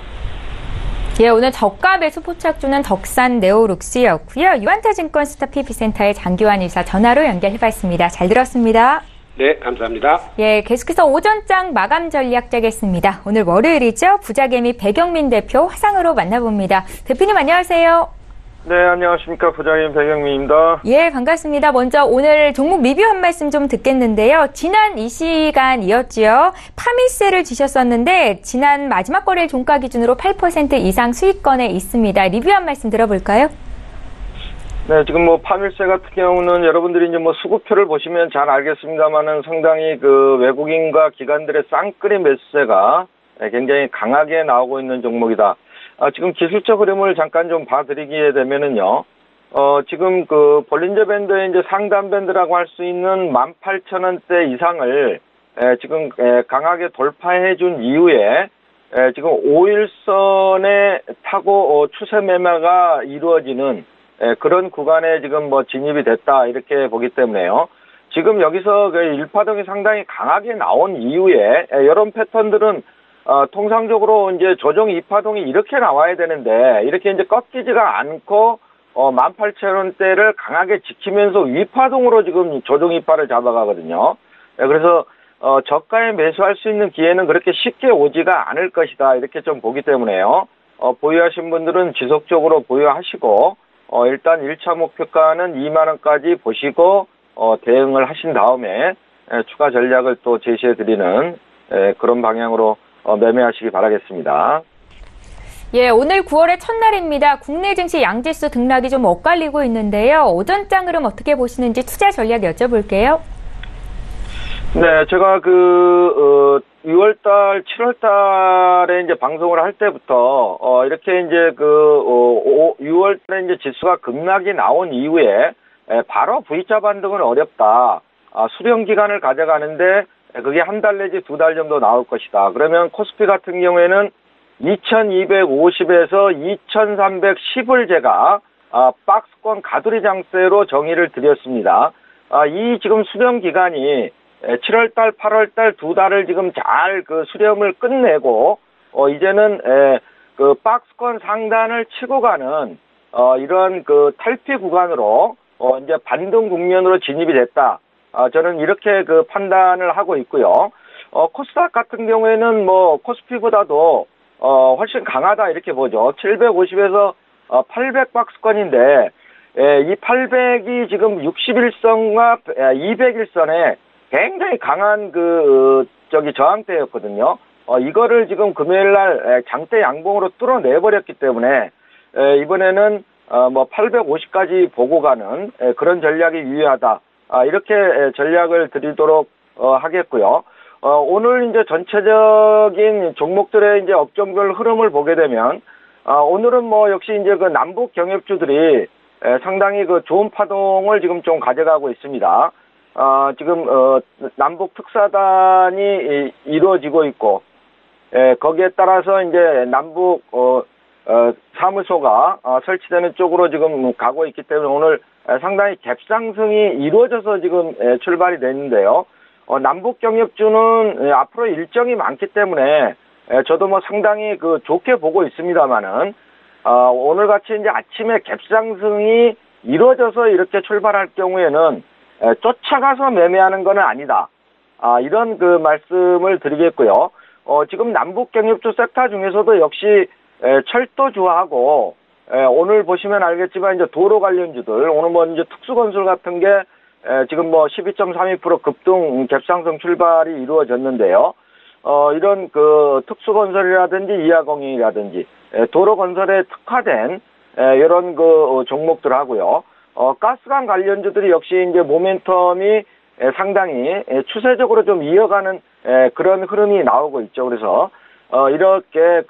예, 오늘 저가 매수 포착주는 덕산 네오룩스였고요. 유한타증권 스타 PB센터의 장기환 이사 전화로 연결해봤습니다. 잘 들었습니다. 네, 감사합니다. 예, 계속해서 오전장 마감 전략 짜겠습니다. 오늘 월요일이죠. 부자개미 배경민 대표 화상으로 만나봅니다. 대표님 안녕하세요. 네, 안녕하십니까. 부자개미 배경민입니다. 예, 반갑습니다. 먼저 오늘 종목 리뷰 한 말씀 좀 듣겠는데요. 지난 이 시간이었지요. 파미세를 지셨었는데 지난 마지막 거래일 종가 기준으로 8% 이상 수익권에 있습니다. 리뷰 한 말씀 들어볼까요? 네, 지금 뭐 파밀세 같은 경우는 여러분들이 이제 뭐 수급표를 보시면 잘 알겠습니다만은 상당히 그 외국인과 기관들의 쌍끌이 매수세가 굉장히 강하게 나오고 있는 종목이다. 지금 기술적 흐름을 잠깐 좀 봐드리게 되면은요, 지금 그 볼린저 밴드의 이제 상단 밴드라고 할 수 있는 18,000원대 이상을 지금 강하게 돌파해준 이후에 지금 5일선에 타고 추세 매매가 이루어지는 그런 구간에 지금 뭐 진입이 됐다, 이렇게 보기 때문에요. 지금 여기서 그 1파동이 상당히 강하게 나온 이후에 이런 패턴들은 통상적으로 이제 조정 2파동이 이렇게 나와야 되는데, 이렇게 이제 꺾이지가 않고 18,000원대를 강하게 지키면서 위파동으로 지금 조정 2파를 잡아가거든요. 그래서 저가에 매수할 수 있는 기회는 그렇게 쉽게 오지가 않을 것이다, 이렇게 좀 보기 때문에요. 보유하신 분들은 지속적으로 보유하시고, 일단 1차 목표가는 2만원까지 보시고 대응을 하신 다음에 추가 전략을 또 제시해드리는 그런 방향으로 매매하시기 바라겠습니다. 예, 오늘 9월의 첫날입니다. 국내 증시 양지수 등락이 좀 엇갈리고 있는데요. 오전장 흐름 어떻게 보시는지 투자 전략 여쭤볼게요. 네, 제가 6월달, 7월달에 이제 방송을 할 때부터, 이렇게 이제 6월달에 이제 지수가 급락이 나온 이후에, 바로 V자 반등은 어렵다. 수령 기간을 가져가는데, 그게 한 달 내지 2달 정도 나올 것이다. 그러면 코스피 같은 경우에는 2250에서 2310을 제가, 박스권 가두리 장세로 정의를 드렸습니다. 이 지금 수령 기간이 7월달, 8월달 2달을 지금 잘 그 수렴을 끝내고, 이제는, 그 박스권 상단을 치고 가는, 이런 그 탈피 구간으로, 이제 반등 국면으로 진입이 됐다. 저는 이렇게 그 판단을 하고 있고요. 코스닥 같은 경우에는 뭐 코스피보다도, 훨씬 강하다, 이렇게 보죠. 750에서 800 박스권인데, 이 800이 지금 61선과 200일선에 굉장히 강한 저항대였거든요. 이거를 지금 금요일날 장대 양봉으로 뚫어내버렸기 때문에, 이번에는, 850까지 보고 가는 그런 전략이 유효하다. 이렇게 전략을 드리도록 하겠고요. 오늘 이제 전체적인 종목들의 이제 업종별 흐름을 보게 되면, 오늘은 뭐 역시 이제 그 남북 경협주들이 상당히 그 좋은 파동을 지금 좀 가져가고 있습니다. 지금 남북 특사단이 이루어지고 있고, 거기에 따라서 이제 남북 사무소가 설치되는 쪽으로 지금 가고 있기 때문에 오늘 상당히 갭상승이 이루어져서 지금 출발이 됐는데요. 남북 경협주는 앞으로 일정이 많기 때문에 저도 뭐 상당히 좋게 보고 있습니다만은 오늘 같이 이제 아침에 갭상승이 이루어져서 이렇게 출발할 경우에는 쫓아가서 매매하는 건 아니다. 이런 말씀을 드리겠고요. 지금 남북 경협주 섹터 중에서도 역시 철도주하고 오늘 보시면 알겠지만 이제 도로 관련주들 오늘 뭐 이제 특수건설 같은 게 지금 뭐 12.32% 급등 갭상승 출발이 이루어졌는데요. 이런 특수건설이라든지 이하공인이라든지 도로 건설에 특화된 이런 종목들하고요. 가스관 관련주들이 역시 이제 모멘텀이 상당히 추세적으로 좀 이어가는 그런 흐름이 나오고 있죠. 그래서 이렇게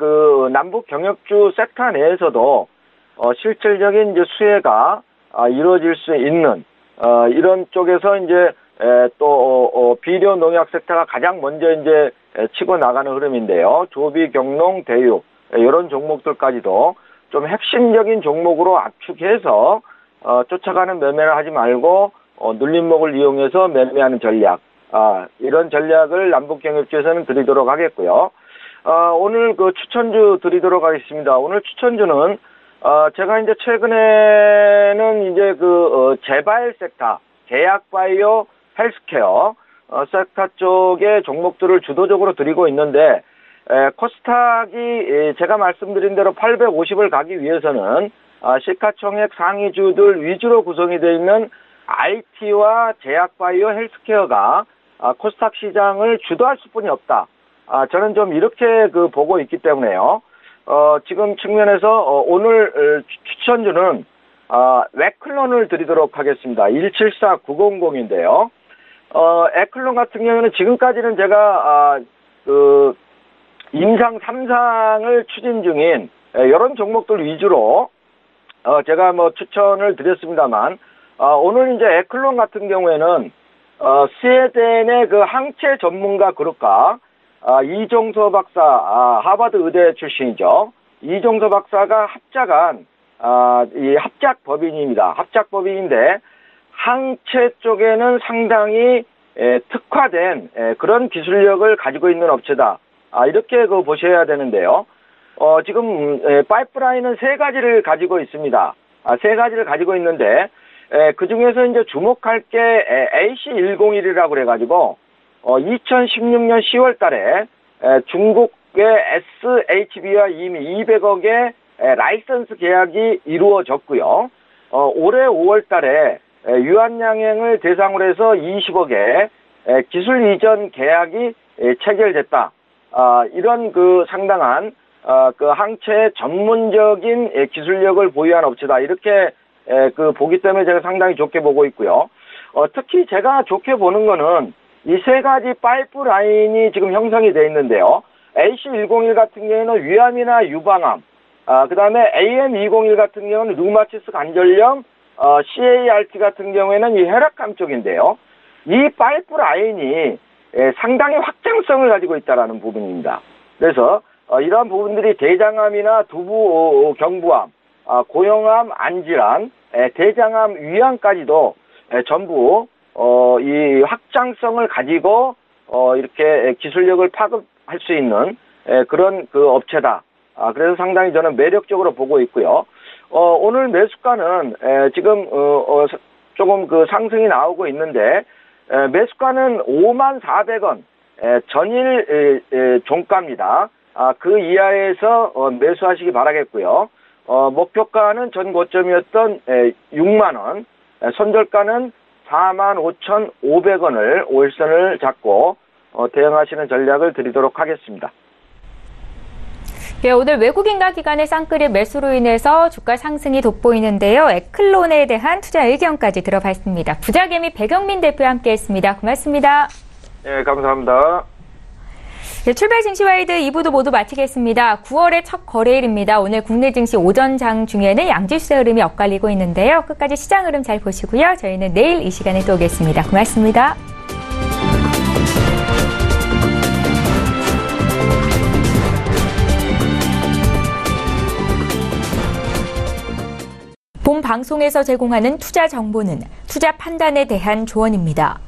남북 경협주 섹터 내에서도 실질적인 이제 수혜가 이루어질 수 있는 이런 쪽에서 이제 또 비료 농약 섹터가 가장 먼저 이제 치고 나가는 흐름인데요. 조비, 경농, 대유 이런 종목들까지도 좀 핵심적인 종목으로 압축해서 쫓아가는 매매를 하지 말고 눌림목을 이용해서 매매하는 전략 이런 전략을 남북경협주에서는 드리도록 하겠고요. 오늘 추천주 드리도록 하겠습니다. 오늘 추천주는 제가 이제 최근에는 이제 재발 섹터, 제약바이오, 헬스케어 섹터 쪽의 종목들을 주도적으로 드리고 있는데 코스닥이 제가 말씀드린 대로 850을 가기 위해서는 시가총액 상위주들 위주로 구성이 되어 있는 IT와 제약바이오, 헬스케어가 코스닥 시장을 주도할 수뿐이 없다. 저는 좀 이렇게 보고 있기 때문에요. 지금 측면에서 오늘 추천주는 에클론을 드리도록 하겠습니다. 174900인데요. 에클론 같은 경우는 지금까지는 제가 임상 3상을 추진 중인 이런 종목들 위주로 제가 뭐 추천을 드렸습니다만 오늘 이제 에클론 같은 경우에는 스웨덴의 항체 전문가 그룹과 이종서 박사 하버드 의대 출신이죠. 이종서 박사가 합작한 이 합작법인입니다. 합작법인인데 항체 쪽에는 상당히 특화된 그런 기술력을 가지고 있는 업체다. 이렇게 보셔야 되는데요. 지금 파이프라인은 3가지를 가지고 있습니다. 3가지를 가지고 있는데 그 중에서 이제 주목할 게 AC101이라고 그래가지고 2016년 10월 달에 중국의 SHB와 이미 200억의 라이선스 계약이 이루어졌고요. 올해 5월 달에 유한양행을 대상으로 해서 20억의 기술 이전 계약이 체결됐다. 이런 상당한 항체 전문적인 기술력을 보유한 업체다. 이렇게 보기 때문에 제가 상당히 좋게 보고 있고요. 특히 제가 좋게 보는 거는 이 3가지 파이프라인이 지금 형성이 되어 있는데요. AC101 같은 경우에는 위암이나 유방암, 그 다음에 AM201 같은 경우는 류마티스 관절염, CART 같은 경우에는 이 혈액암 쪽인데요. 이 파이프라인이 상당히 확장성을 가지고 있다는 부분입니다. 그래서 이러한 부분들이 대장암이나 두부 경부암, 고형암, 안질환, 대장암, 위암까지도 전부 이 확장성을 가지고 이렇게 기술력을 파급할 수 있는 그런 업체다. 그래서 상당히 저는 매력적으로 보고 있고요. 오늘 매수가는 지금 조금 상승이 나오고 있는데 매수가는 54,400원 전일 종가입니다. 그 이하에서 매수하시기 바라겠고요. 목표가는 전 고점이었던 6만원, 손절가는 45,500원을 5일선을 잡고 대응하시는 전략을 드리도록 하겠습니다. 예, 오늘 외국인과 기관의 쌍끌이 매수로 인해서 주가 상승이 돋보이는데요. 에클론에 대한 투자 의견까지 들어봤습니다. 부자개미 백영민 대표와 함께했습니다. 고맙습니다. 네, 감사합니다. 네, 출발 증시와이드 2부도 모두 마치겠습니다. 9월의 첫 거래일입니다. 오늘 국내 증시 오전장 중에는 양지수의 흐름이 엇갈리고 있는데요. 끝까지 시장 흐름 잘 보시고요. 저희는 내일 이 시간에 또 오겠습니다. 고맙습니다. 본 방송에서 제공하는 투자 정보는 투자 판단에 대한 조언입니다.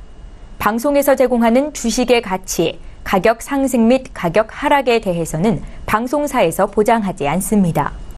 방송에서 제공하는 주식의 가치, 가격 상승 및 가격 하락에 대해서는 방송사에서 보장하지 않습니다.